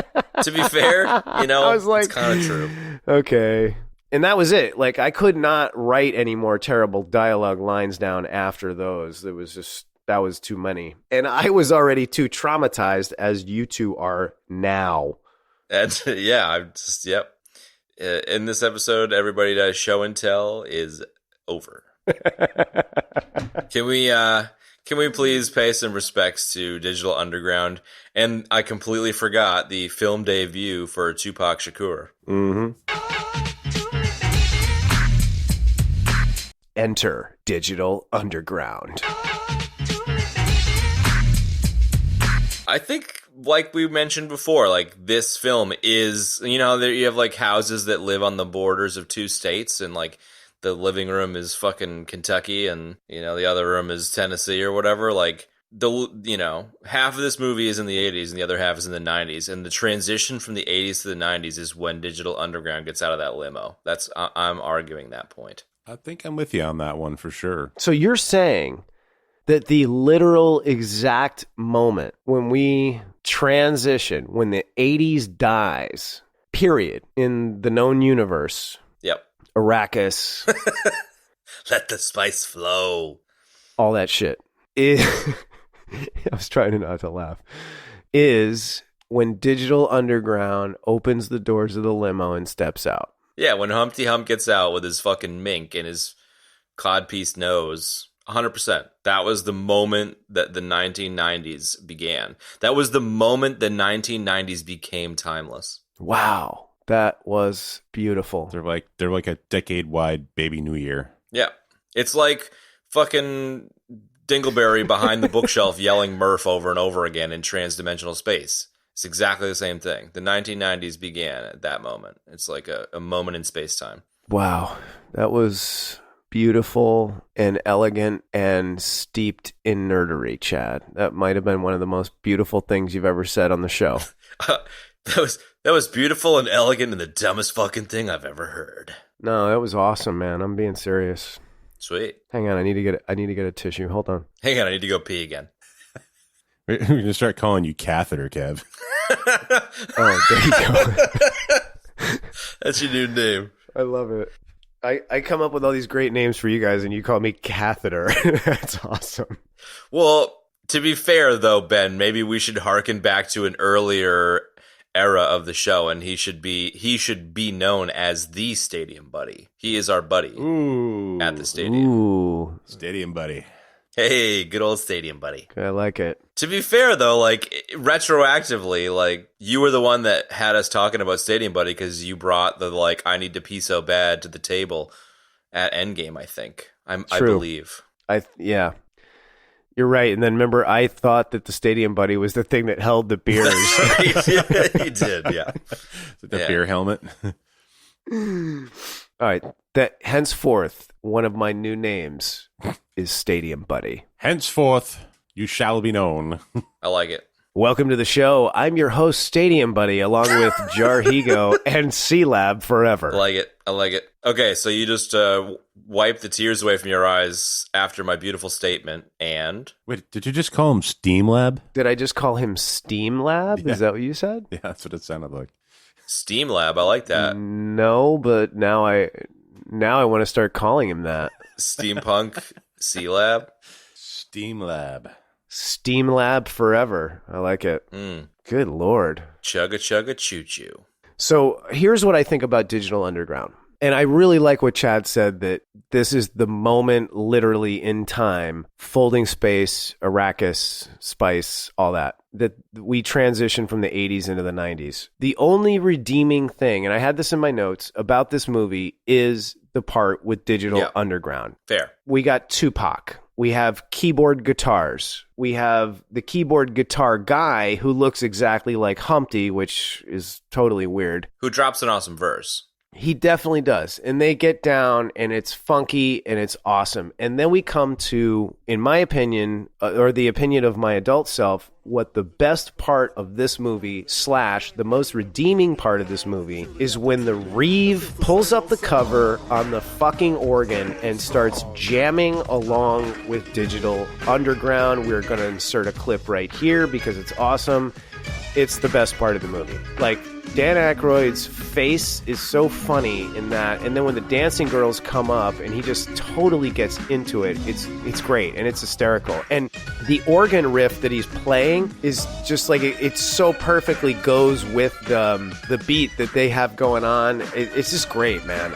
To be fair, I was like, it's kind of true. Okay. And that was it. Like, I could not write any more terrible dialogue lines down after those. That was too many. And I was already too traumatized, as you two are now. And yep. In this episode, Everybody Dies Show and Tell is over. Can we please pay some respects to Digital Underground? And I completely forgot the film debut for Tupac Shakur. Mm-hmm. Enter Digital Underground. I think, like we mentioned before, like this film is, there you have like houses that live on the borders of two states, and like the living room is fucking Kentucky, and the other room is Tennessee or whatever. Like half of this movie is in the 80s and the other half is in the 90s, and the transition from the 80s to the 90s is when Digital Underground gets out of that limo. I'm arguing that point. I think I'm with you on that one for sure. So you're saying that the literal exact moment when we transition, when the 80s dies, period, in the known universe, Yep. Arrakis, Let the spice flow. all that shit, I was trying not to laugh, is when Digital Underground opens the doors of the limo and steps out. Yeah, when Humpty Hump gets out with his fucking mink and his codpiece nose, 100%. That was the moment that the 1990s began. That was the moment the 1990s became timeless. Wow, that was beautiful. They're like a decade-wide Baby New Year. Yeah. It's like fucking Dingleberry behind the bookshelf yelling Murph over and over again in transdimensional space. It's exactly the same thing. The 1990s began at that moment. It's like a moment in space-time. Wow, that was beautiful and elegant and steeped in nerdery, Chad. That might have been one of the most beautiful things you've ever said on the show. That was beautiful and elegant and the dumbest fucking thing I've ever heard. No, that was awesome, man. I'm being serious. Sweet. Hang on, I need to get a tissue. Hold on. Hang on, I need to go pee again. We're going to start calling you Catheter, Kev. Oh, there you go. That's your new name. I love it. I come up with all these great names for you guys, and you call me Catheter. That's awesome. Well, to be fair, though, Ben, maybe we should harken back to an earlier era of the show, and he should be known as the Stadium Buddy. He is our buddy at the stadium. Ooh, Stadium Buddy. Hey, good old Stadium Buddy. I like it. To be fair, though, like retroactively, like you were the one that had us talking about Stadium Buddy because you brought the like I need to pee so bad to the table at Endgame. I think I believe. Yeah, you're right. And then remember, I thought that the Stadium Buddy was the thing that held the beers. You did, yeah. The beer helmet. All right. That henceforth, one of my new names is Stadium Buddy. Henceforth, you shall be known. I like it. Welcome to the show. I'm your host, Stadium Buddy, along with Jarhigo and C-Lab Forever. I like it. Okay, so you just wipe the tears away from your eyes after my beautiful statement, and... Wait, did you just call him Steam Lab? Did I just call him Steam Lab? Yeah. Is that what you said? Yeah, that's what it sounded like. Steam Lab, I like that. No, but now I want to start calling him that. Steampunk C-Lab? Steam Lab. Steam Lab Forever. I like it. Good Lord. Chugga chugga choo choo. So here's what I think about Digital Underground. And I really like what Chad said, that this is the moment literally in time, folding space, Arrakis, Spice, all that we transition from the 80s into the 90s. The only redeeming thing, and I had this in my notes, about this movie is the part with Digital Underground. Fair. We got Tupac. We have keyboard guitars. We have the keyboard guitar guy who looks exactly like Humpty, which is totally weird. Who drops an awesome verse. He definitely does. And they get down and it's funky and it's awesome. And then we come to, in my opinion, or the opinion of my adult self, what the best part of this movie / the most redeeming part of this movie is when the Reeve pulls up the cover on the fucking organ and starts jamming along with Digital Underground. We're going to insert a clip right here because it's awesome. It's the best part of the movie. Like, Dan Aykroyd's face is so funny in that, and then when the dancing girls come up and he just totally gets into it, it's great and it's hysterical. And the organ riff that he's playing is just like it so perfectly goes with the beat that they have going on. It's just great, man.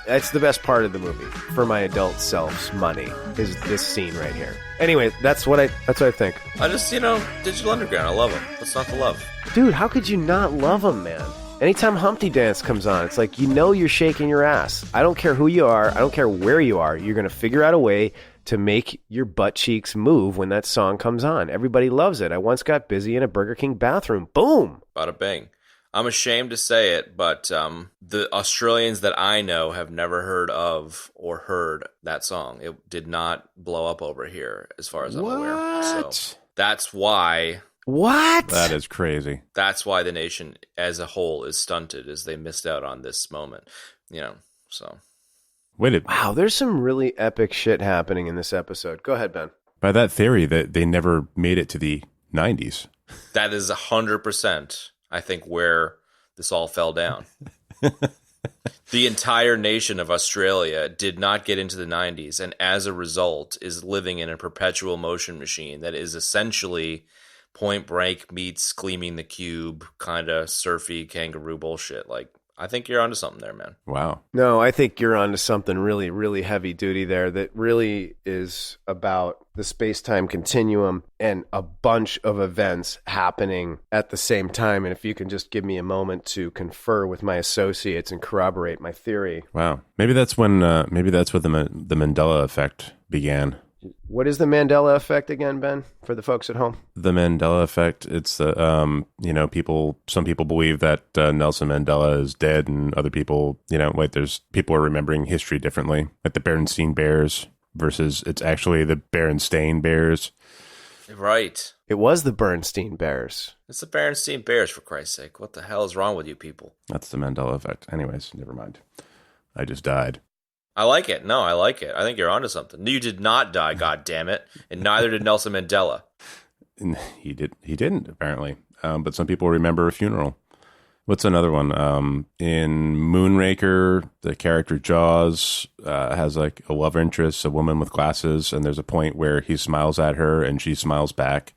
That's the best part of the movie for my adult self's money, is this scene right here. Anyway, that's what I think. I just, Digital Underground, I love them. What's not to love? Dude, how could you not love them, man? Anytime Humpty Dance comes on, it's like, you're shaking your ass. I don't care who you are. I don't care where you are. You're going to figure out a way to make your butt cheeks move when that song comes on. Everybody loves it. I once got busy in a Burger King bathroom. Boom! Bada bing. I'm ashamed to say it, but the Australians that I know have never heard of or heard that song. It did not blow up over here, as far as I'm aware. So that's why... What? That is crazy. That's why the nation as a whole is stunted, is they missed out on this moment. So... Wow, there's some really epic shit happening in this episode. Go ahead, Ben. By that theory, that they never made it to the 90s. That is 100%, I think, where this all fell down. The entire nation of Australia did not get into the 90s, and as a result is living in a perpetual motion machine that is essentially Point Break meets Gleaming the Cube, kind of surfy kangaroo bullshit. Like, I think you're onto something there, man. Wow. No, I think you're onto something really, really heavy duty there that really is about the space-time continuum and a bunch of events happening at the same time. And if you can just give me a moment to confer with my associates and corroborate my theory. Wow. Maybe that's when the Mandela Effect began. What is the Mandela Effect again, Ben, for the folks at home? The Mandela Effect, it's the, some people believe that Nelson Mandela is dead, and other people, there's people are remembering history differently. Like the Berenstain Bears versus it's actually the Berenstain Bears. Right. It was the Bernstein Bears. It's the Berenstain Bears, for Christ's sake. What the hell is wrong with you people? That's the Mandela Effect. Anyways, never mind. I just died. I like it. No, I like it. I think you're onto something. You did not die, God damn it, and neither did Nelson Mandela. He didn't, apparently. But some people remember a funeral. What's another one? In Moonraker, the character Jaws has like a love interest, a woman with glasses, and there's a point where he smiles at her and she smiles back.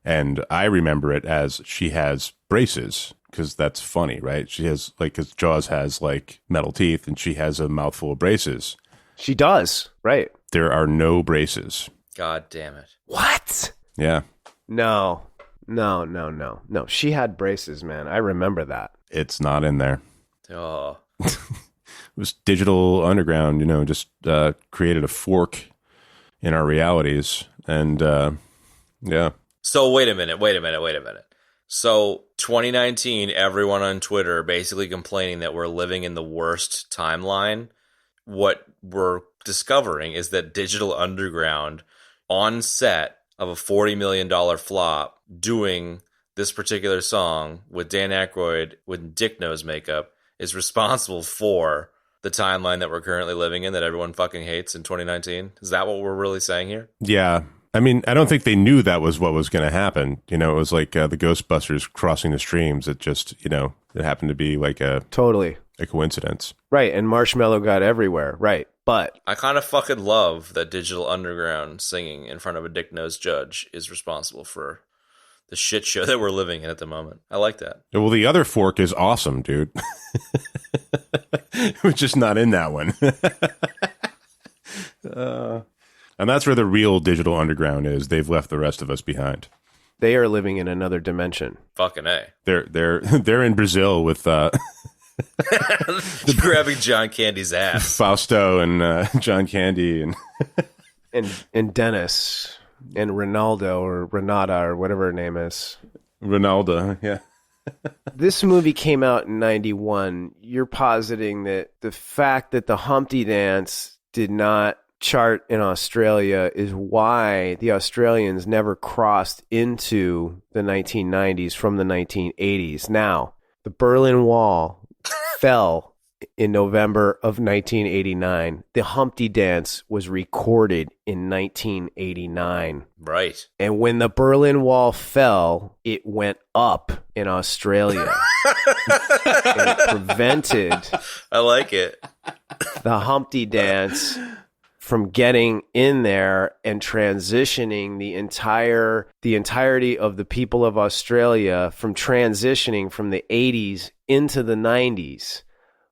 And I remember it as she has braces, because that's funny, right? She has, because Jaws has, metal teeth, and she has a mouthful of braces. She does, right. There are no braces. God damn it. What? Yeah. No. She had braces, man. I remember that. It's not in there. Oh. It was Digital Underground, just created a fork in our realities. And, yeah. So wait a minute. So 2019, everyone on Twitter basically complaining that we're living in the worst timeline. What we're discovering is that Digital Underground on set of a $40 million flop doing this particular song with Dan Aykroyd with Dick Nose makeup is responsible for the timeline that we're currently living in that everyone fucking hates in 2019? Is that what we're really saying here? Yeah. I mean, I don't think they knew that was what was going to happen. You know, it was like the Ghostbusters crossing the streams. It just, you know, it happened to be like a coincidence. Right. And Marshmallow got everywhere. Right. But I kind of fucking love that Digital Underground singing in front of a Dick Nose judge is responsible for the shit show that we're living in at the moment. I like that. Well, the other fork is awesome, dude. We're just not in that one. And that's where the real Digital Underground is. They've left the rest of us behind. they are living in another dimension. Fucking A. They're in Brazil with grabbing John Candy's ass. Fausto and John Candy and Dennis and Ronaldo or Renata or whatever her name is. Ronaldo, yeah. This movie came out in 91. You're positing that the fact that the Humpty Dance did not chart in Australia is why the Australians never crossed into the 1990s from the 1980s. Now, the Berlin Wall fell in November of 1989. The Humpty Dance was recorded in 1989. Right. And when the Berlin Wall fell, it went up in Australia. And it prevented I like it. the Humpty Dance from getting in there and transitioning the entirety of the people of Australia from transitioning from the 80s into the 90s,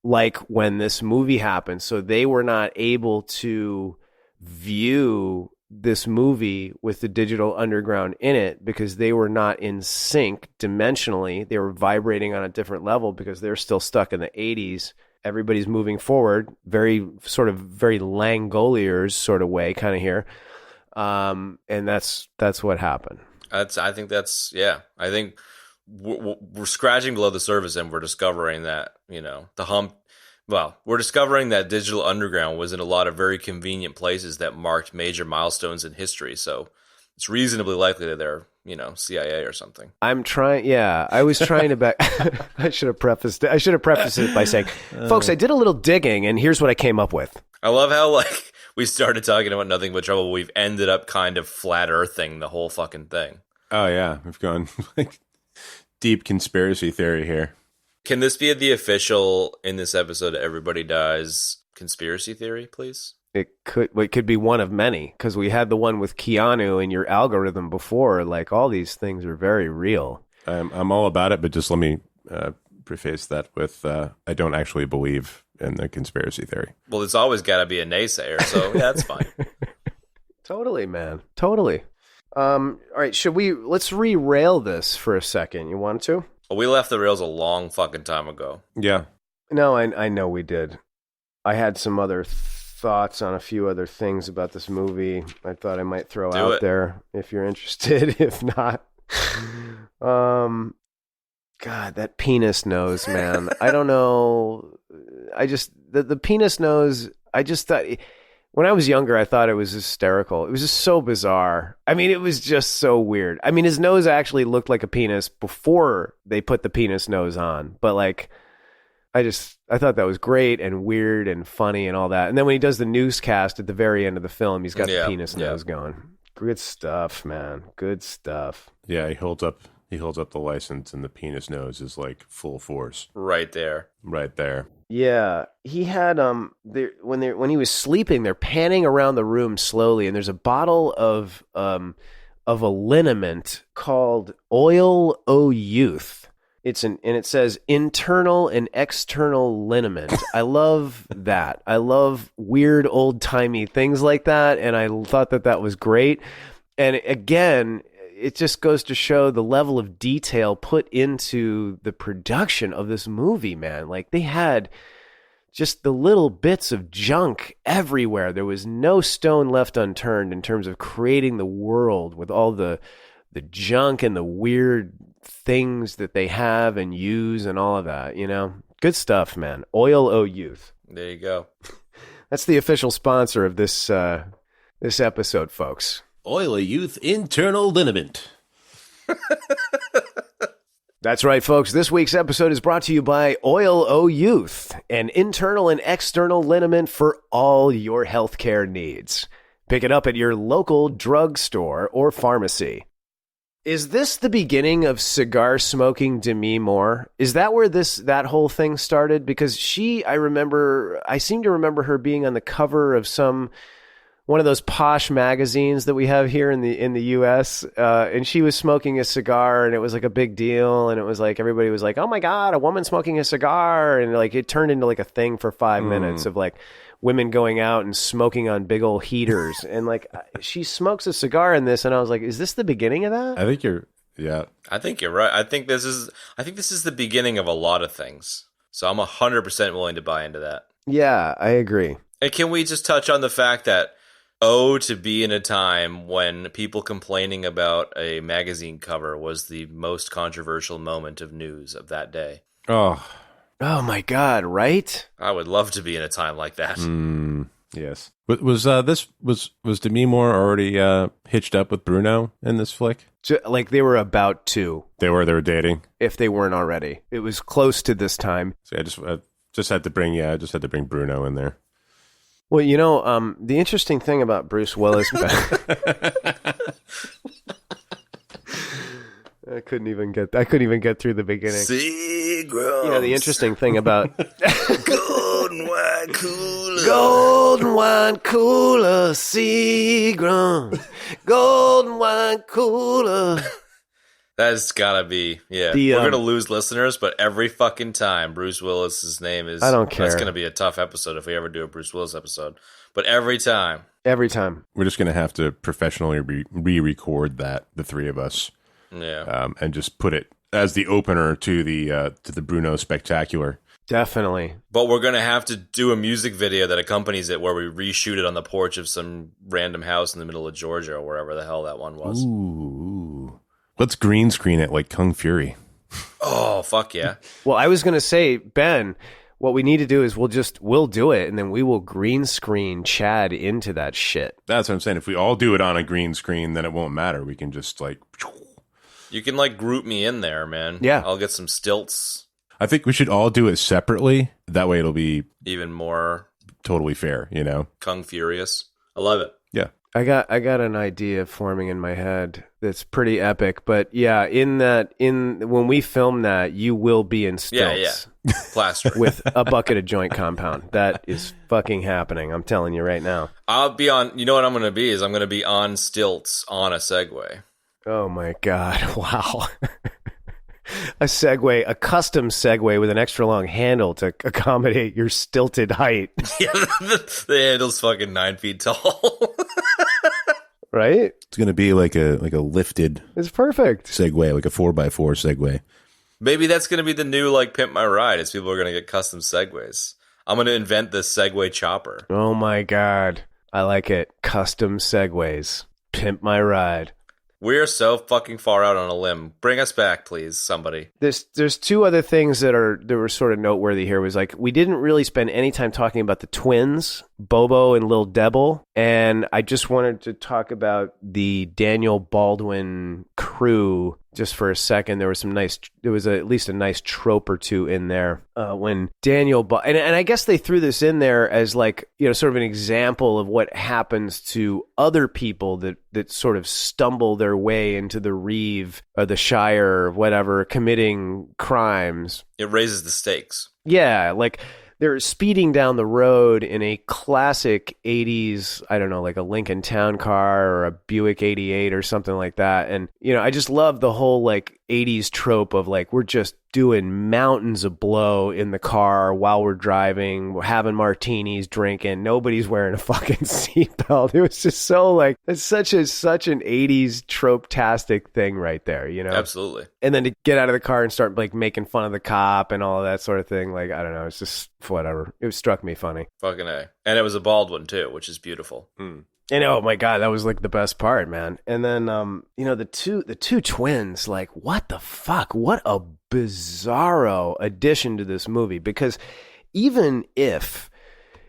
like when this movie happened. So they were not able to view this movie with the Digital Underground in it because they were not in sync dimensionally. They were vibrating on a different level because they're still stuck in the 80s. Everybody's moving forward, very Langoliers sort of way, kind of here, and that's what happened. I think we're scratching below the surface, and we're discovering that we're discovering that Digital Underground was in a lot of very convenient places that marked major milestones in history. So it's reasonably likely that they're CIA or something. I was trying to back. I should have prefaced it by saying, folks, I did a little digging, and here's what I came up with. I love how we started talking about nothing but trouble. We've ended up kind of flat earthing the whole fucking thing. Oh yeah, we've gone deep conspiracy theory here. Can this be the official in this episode Everybody Dies conspiracy theory, please? It could be one of many, because we had the one with Keanu in your algorithm before. Like, all these things are very real. I'm all about it, but just let me preface that with I don't actually believe in the conspiracy theory. Well, it's always got to be a naysayer, so yeah, that's fine. Totally, man. Totally. All right, let's re-rail this for a second. You want to? Well, we left the rails a long fucking time ago. Yeah. No, I know we did. I had some other thoughts on a few other things about this movie I thought I might throw out there if you're interested. If not, God, that penis nose, man. I don't know. I just the penis nose. I just thought when I was younger, I thought it was hysterical. It was just so bizarre. I mean, it was just so weird. I mean, his nose actually looked like a penis before they put the penis nose on, but like, I thought that was great and weird and funny and all that. And then when he does the newscast at the very end of the film, he's got the penis nose going. Good stuff, man. Good stuff. Yeah, he holds up the license, and the penis nose is like full force. Right there. Yeah, he had when he was sleeping, they're panning around the room slowly, and there's a bottle of a liniment called Oil O Youth. It says internal and external liniment. I love that. I love weird old-timey things like that, and I thought that was great. And again, it just goes to show the level of detail put into the production of this movie, man. Like, they had just the little bits of junk everywhere. There was no stone left unturned in terms of creating the world with all the junk and the weird things that they have and use and all of that, Good stuff, man. Oil O Youth. There you go. That's the official sponsor of this episode, folks. Oil a youth internal liniment. That's right, folks. This week's episode is brought to you by Oil O Youth, an internal and external liniment for all your healthcare needs. Pick it up at your local drugstore or pharmacy. Is this the beginning of cigar smoking Demi Moore? Is that where that whole thing started? Because I seem to remember her being on the cover of one of those posh magazines that we have here in the U.S. And she was smoking a cigar, and it was like a big deal. And it was like everybody was like, "Oh my God, a woman smoking a cigar!" And like it turned into like a thing for 5 minutes of like women going out and smoking on big old heaters. And like she smokes a cigar in this, and I was like, "Is this the beginning of that?" I think you're right. I think this is the beginning of a lot of things. So I'm 100% willing to buy into that. Yeah, I agree. And can we just touch on the fact that to be in a time when people complaining about a magazine cover was the most controversial moment of news of that day. Oh my God, right? I would love to be in a time like that. Yes. But was Demi Moore already hitched up with Bruno in this flick? Like they were about to. They were dating. If they weren't already. It was close to this time. So I just had to bring Bruno in there. Well, the interesting thing about Bruce Willis... I couldn't even get through the beginning. Seagrams. The interesting thing about... Golden wine cooler. Golden wine cooler, Seagrams. Golden wine cooler. That's gotta be, yeah. We're gonna lose listeners, but every fucking time Bruce Willis's name is... I don't care. That's gonna be a tough episode if we ever do a Bruce Willis episode. But every time. We're just gonna have to professionally re-record that, the three of us. Yeah. And just put it as the opener to the Bruno Spectacular. Definitely. But we're gonna have to do a music video that accompanies it where we reshoot it on the porch of some random house in the middle of Georgia or wherever the hell that one was. Ooh. Let's green screen it like Kung Fury. Oh, fuck yeah. Well, I was going to say, Ben, what we need to do is we'll do it, and then we will green screen Chad into that shit. That's what I'm saying. If we all do it on a green screen, then it won't matter. We can just like... You can like group me in there, man. Yeah. I'll get some stilts. I think we should all do it separately. That way it'll be... Even more... Totally fair, Kung Furious. I love it. Yeah. I got an idea forming in my head that's pretty epic, but yeah, when we film that, you will be in stilts. Yeah. Plastering. With a bucket of joint compound. That is fucking happening. I'm telling you right now. I'll be on, what I'm going to be is I'm going to be on stilts on a Segway. Oh my God. Wow. A custom Segway with an extra long handle to accommodate your stilted height. Yeah, the handle's fucking 9 feet tall. Right? It's going to be like a lifted... It's perfect. Segway, like a 4x4 Segway. Maybe that's going to be the new, Pimp My Ride, is people are going to get custom Segways. I'm going to invent the Segway chopper. Oh my God. I like it. Custom Segways. Pimp My Ride. We're so fucking far out on a limb. Bring us back, please, somebody. There's two other things that were sort of noteworthy here. Was like we didn't really spend any time talking about the twins, Bobo and Lil Debble, and I just wanted to talk about the Daniel Baldwin crew just for a second. There was at least a nice trope or two in there when Daniel and I guess they threw this in there as like sort of an example of what happens to other people that sort of stumble their way into the Reeve or the Shire or whatever, committing crimes. It raises the stakes. Yeah, like they're speeding down the road in a classic 80s, I don't know, like a Lincoln Town Car or a Buick 88 or something like that. And, I just love the whole like 80s trope of like, we're just doing mountains of blow in the car while we're driving, we're having martinis, drinking, nobody's wearing a fucking seatbelt. It was just so like, it's such an 80s trope-tastic thing right there, Absolutely. And then to get out of the car and start like making fun of the cop and all of that sort of thing, like, I don't know, it's just whatever. It struck me funny. Fucking A. And it was a Baldwin too, which is beautiful. And oh my God, that was like the best part, man. And then, the two twins, like, what the fuck? What a bizarro addition to this movie. Because even if,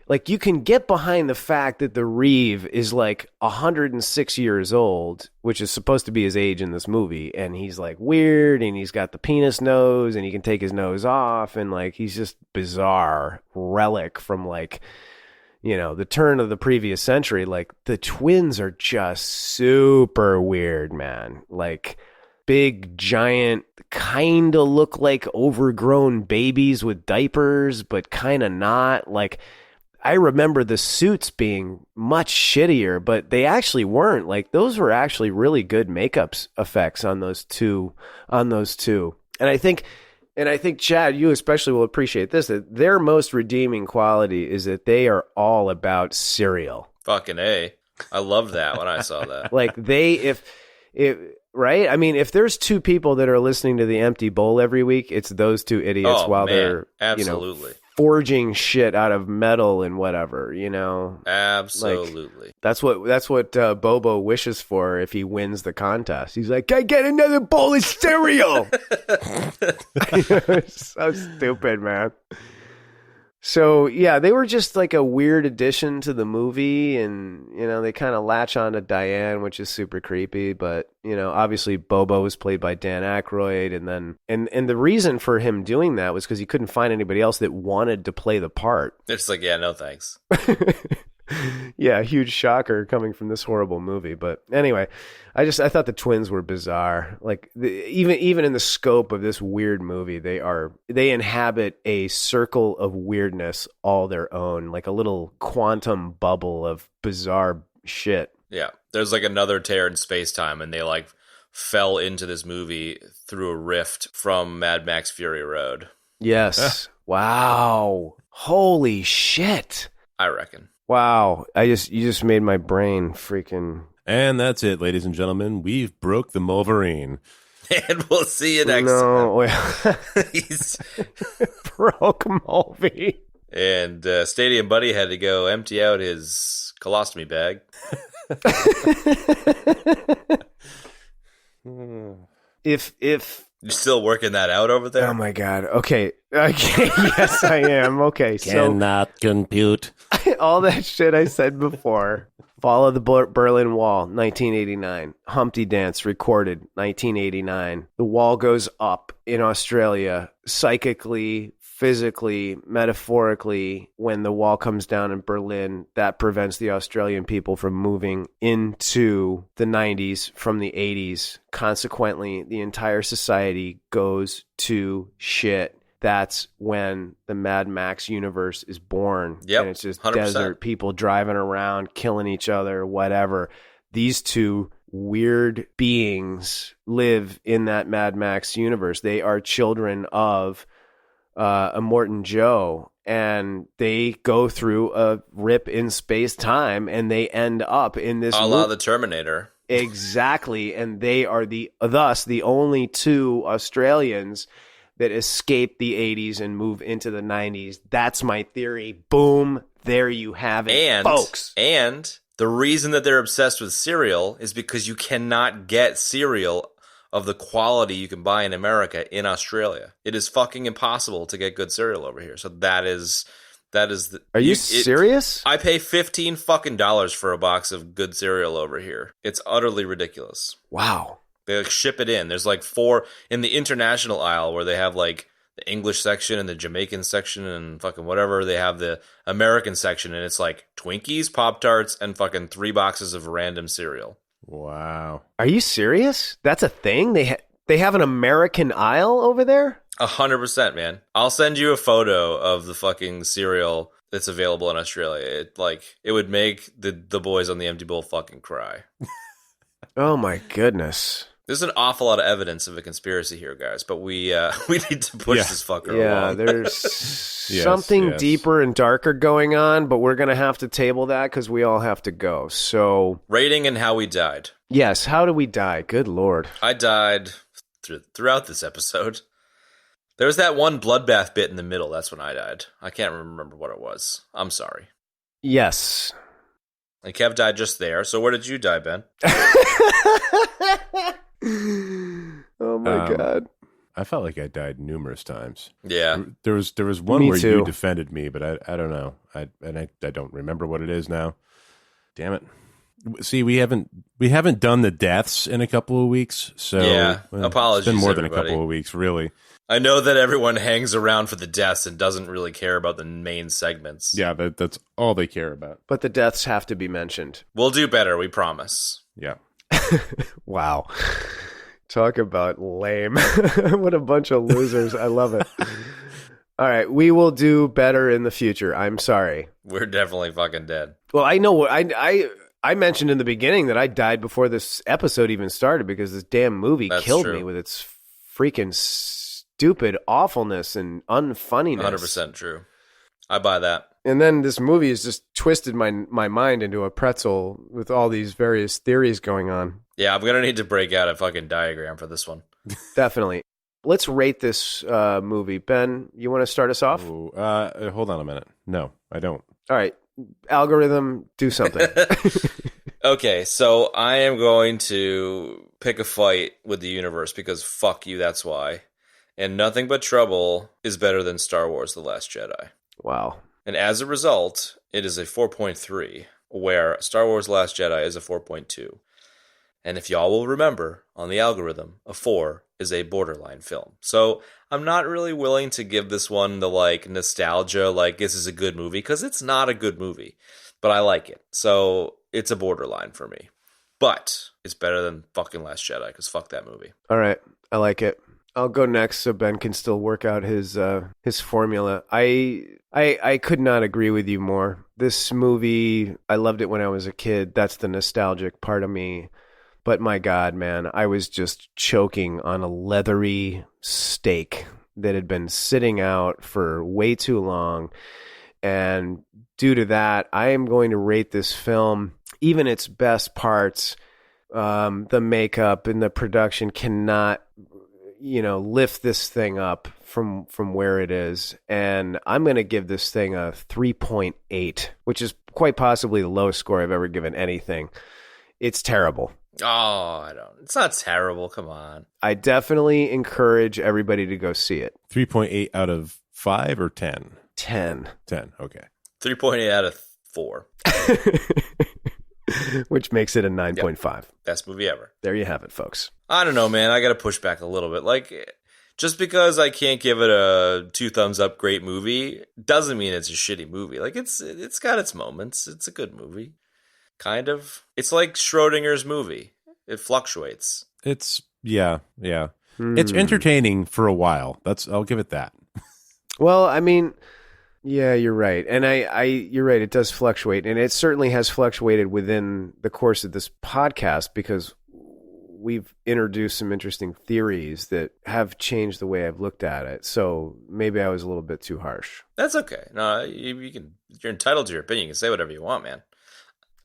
Like, you can get behind the fact that the Reeve is like 106 years old, which is supposed to be his age in this movie, and he's like weird, and he's got the penis nose, and he can take his nose off, and like he's just bizarre relic from like, you know, the turn of the previous century. Like, the twins are just super weird, man. Like, big, giant, kind of look like overgrown babies with diapers, but kind of not. Like, I remember the suits being much shittier, but they actually weren't. Like, those were actually really good makeup effects on those two. And I think, Chad, you especially will appreciate this, that their most redeeming quality is that they are all about cereal. Fucking A. I loved that when I saw that. Like, if right? I mean, if there's two people that are listening to the Empty Bowl every week, it's those two idiots they're absolutely forging shit out of metal and whatever, you know. Absolutely. Like, that's what Bobo wishes for if he wins the contest. He's like, I get another bowl of cereal. So stupid, man. So, yeah, they were just like a weird addition to the movie, and, you know, they kind of latch on to Diane, which is super creepy, but, you know, obviously Bobo was played by Dan Aykroyd, and then, and the reason for him doing that was because he couldn't find anybody else that wanted to play the part. It's like, yeah, no thanks. Yeah, huge shocker coming from this horrible movie. But anyway, I thought the twins were bizarre. Like, even in the scope of this weird movie, they inhabit a circle of weirdness all their own, like a little quantum bubble of bizarre shit. Yeah, there's like another tear in space-time, and they like fell into this movie through a rift from Mad Max Fury Road. Yes. Wow. Holy shit. I reckon. Wow. You just made my brain freaking... And that's it, ladies and gentlemen. We've broke the Wolverine. And we'll see you next time. He's broke Mulvey. And Stadium Buddy had to go empty out his colostomy bag. If You're still working that out over there? Oh my God. Okay. Yes, I am. Okay. Cannot compute. All that shit I said before. Fall of the Berlin Wall, 1989. Humpty Dance, recorded, 1989. The wall goes up in Australia, psychically, physically, metaphorically. When the wall comes down in Berlin, that prevents the Australian people from moving into the 90s from the 80s. Consequently, the entire society goes to shit. That's when the Mad Max universe is born. Yep, and it's just 100%. desert, people driving around, killing each other, whatever. These two weird beings live in that Mad Max universe. They are children of Immortan Joe, and they go through a rip in space-time, and they end up in this... A la the Terminator. Exactly, and they are thus the only two Australians that escape the 80s and move into the 90s. That's my theory. Boom. There you have it, folks. And the reason that they're obsessed with cereal is because you cannot get cereal of the quality you can buy in America in Australia. It is fucking impossible to get good cereal over here. So that is the... Are you serious? I pay $15 fucking for a box of good cereal over here. It's utterly ridiculous. Wow. They like ship it in. There's like 4 in the international aisle where they have like the English section and the Jamaican section and fucking whatever. They have the American section, and it's like Twinkies, Pop-Tarts, and fucking 3 boxes of random cereal. Wow. Are you serious? That's a thing? They have an American aisle over there? 100%, man. I'll send you a photo of the fucking cereal that's available in Australia. It would make the boys on the Empty Bowl fucking cry. Oh my goodness. There's an awful lot of evidence of a conspiracy here, guys, but we need to push this fucker along. There's something deeper and darker going on, but we're going to have to table that because we all have to go. So, rating and how we died. Yes, how do we die? Good Lord. I died throughout this episode. There was that one bloodbath bit in the middle. That's when I died. I can't remember what it was. I'm sorry. Yes. And Kev died just there. So where did you die, Ben? Oh my God. I felt like I died numerous times. Yeah. There was one Me where too. you defended me, but I don't know. I don't remember what it is now. Damn it. See, we haven't done the deaths in a couple of weeks, so Yeah. well, Apologies, it's been more everybody. than a couple of weeks, really. I know that everyone hangs around for the deaths and doesn't really care about the main segments. Yeah, that's all they care about. But the deaths have to be mentioned. We'll do better, we promise. Yeah. Wow. Talk about lame. What a bunch of losers. I love it. All right. We will do better in the future. I'm sorry. We're definitely fucking dead. Well, I know what I mentioned in the beginning that I died before this episode even started because this damn movie That's killed true. me with its freaking stupid awfulness and unfunniness. 100% true. I buy that. And then this movie has just twisted my mind into a pretzel with all these various theories going on. Yeah, I'm going to need to break out a fucking diagram for this one. Definitely. Let's rate this movie. Ben, you want to start us off? Ooh, hold on a minute. No, I don't. All right. Algorithm, do something. Okay, so I am going to pick a fight with the universe because fuck you, that's why. And Nothing But Trouble is better than Star Wars The Last Jedi. Wow. And as a result, it is a 4.3, where Star Wars Last Jedi is a 4.2. And if y'all will remember, on the algorithm, a 4 is a borderline film. So I'm not really willing to give this one the, nostalgia, this is a good movie, because it's not a good movie. But I like it. So it's a borderline for me. But it's better than fucking Last Jedi, because fuck that movie. All right. I like it. I'll go next so Ben can still work out his formula. I could not agree with you more. This movie, I loved it when I was a kid. That's the nostalgic part of me. But my God, man, I was just choking on a leathery steak that had been sitting out for way too long. And due to that, I am going to rate this film, even its best parts, the makeup and the production cannot, lift this thing up from where it is. And I'm going to give this thing a 3.8, which is quite possibly the lowest score I've ever given anything. It's terrible. Oh, it's not terrible. Come on. I definitely encourage everybody to go see it. 3.8 out of 5 or 10? 10. 10, okay. 3.8 out of 4. Which makes it a 9.5. Best movie ever. There you have it, folks. I don't know, man. I got to push back a little bit. Just because I can't give it a 2 thumbs up great movie doesn't mean it's a shitty movie. It's got its moments. It's a good movie. Kind of. It's like Schrodinger's movie. It fluctuates. It's It's entertaining for a while. I'll give it that. Well, I mean, yeah, you're right. And you're right. It does fluctuate. And it certainly has fluctuated within the course of this podcast because we've introduced some interesting theories that have changed the way I've looked at it. So maybe I was a little bit too harsh. That's okay. No, you're entitled to your opinion. You can say whatever you want, man.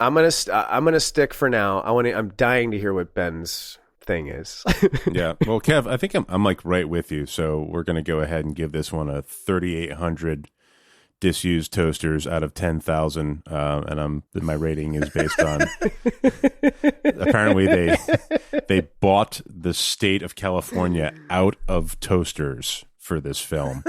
I'm gonna stick for now. I'm dying to hear what Ben's thing is. Yeah. Well, Kev, I think I'm right with you. So we're going to go ahead and give this one a 3,800 disused toasters out of 10,000. And my rating is based on apparently they bought the state of California out of toasters for this film.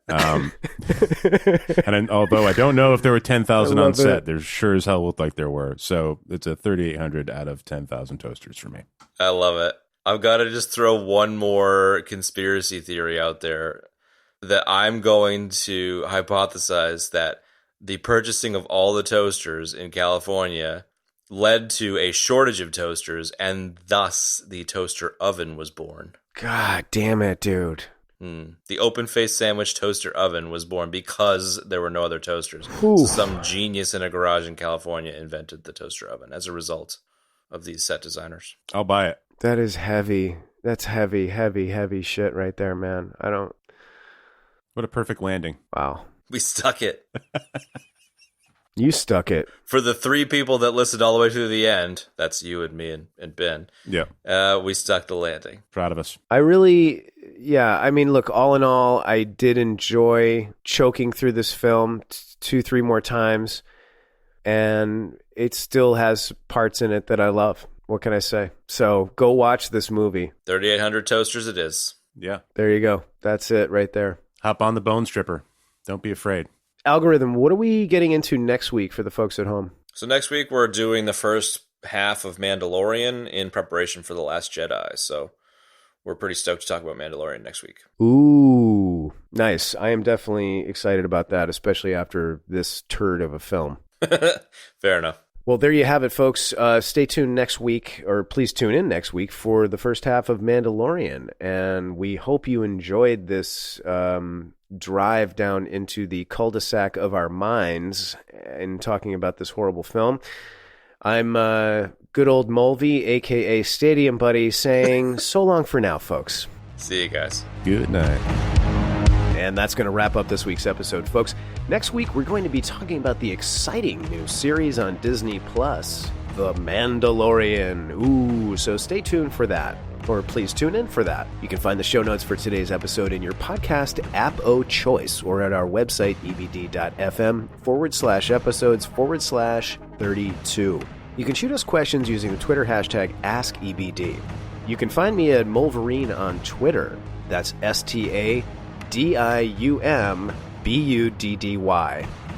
And although I don't know if there were 10,000 on set, there sure as hell looked like there were. So it's a 3,800 out of 10,000 toasters for me. I love it. I've got to just throw one more conspiracy theory out there that I'm going to hypothesize that the purchasing of all the toasters in California led to a shortage of toasters, and thus the toaster oven was born. God damn it, dude. The open-faced sandwich toaster oven was born because there were no other toasters. Ooh. So some genius in a garage in California invented the toaster oven as a result of these set designers. I'll buy it. That is heavy. That's heavy, heavy, heavy shit right there, man. What a perfect landing. Wow. We stuck it. You stuck it. For the 3 people that listened all the way to the end, that's you and me and Ben, we stuck the landing. Proud of us. I mean, look, all in all, I did enjoy choking through this film 2-3 more times, and it still has parts in it that I love. What can I say? So go watch this movie. 3,800 toasters it is. Yeah. There you go. That's it right there. Hop on the bone stripper. Don't be afraid. Algorithm, what are we getting into next week for the folks at home? So next week we're doing the first half of Mandalorian in preparation for The Last Jedi. So we're pretty stoked to talk about Mandalorian next week. Ooh, nice. I am definitely excited about that, especially after this turd of a film. Fair enough. Well, there you have it, folks. Stay tuned next week, or please tune in next week for the first half of Mandalorian. And we hope you enjoyed this drive down into the cul-de-sac of our minds in talking about this horrible film. I'm good old Mulvey, a.k.a. Stadium Buddy, saying so long for now, folks. See you guys. Good night. And that's going to wrap up this week's episode, folks. Next week, we're going to be talking about the exciting new series on Disney+, The Mandalorian. Ooh, so stay tuned for that. Or please tune in for that. You can find the show notes for today's episode in your podcast app of choice or at our website, ebd.fm/episodes/32. You can shoot us questions using the Twitter hashtag AskEBD. You can find me at Mulverine on Twitter. That's STADIUMBUDDY.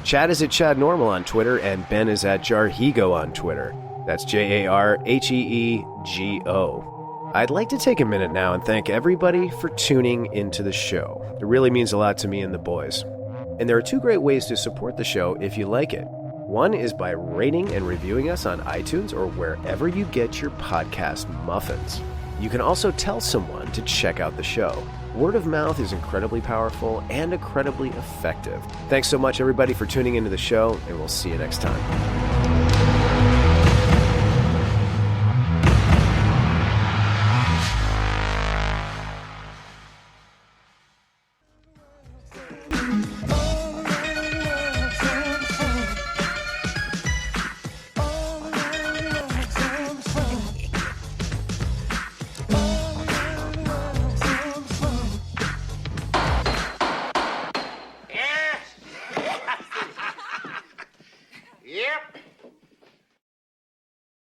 Chad is at Chad Normal on Twitter, and Ben is at Jarhego on Twitter. That's JARHEEGO. I'd like to take a minute now and thank everybody for tuning into the show. It really means a lot to me and the boys. And there are two great ways to support the show if you like it. One is by rating and reviewing us on iTunes or wherever you get your podcast muffins. You can also tell someone to check out the show. Word of mouth is incredibly powerful and incredibly effective. Thanks so much, everybody, for tuning into the show, and we'll see you next time.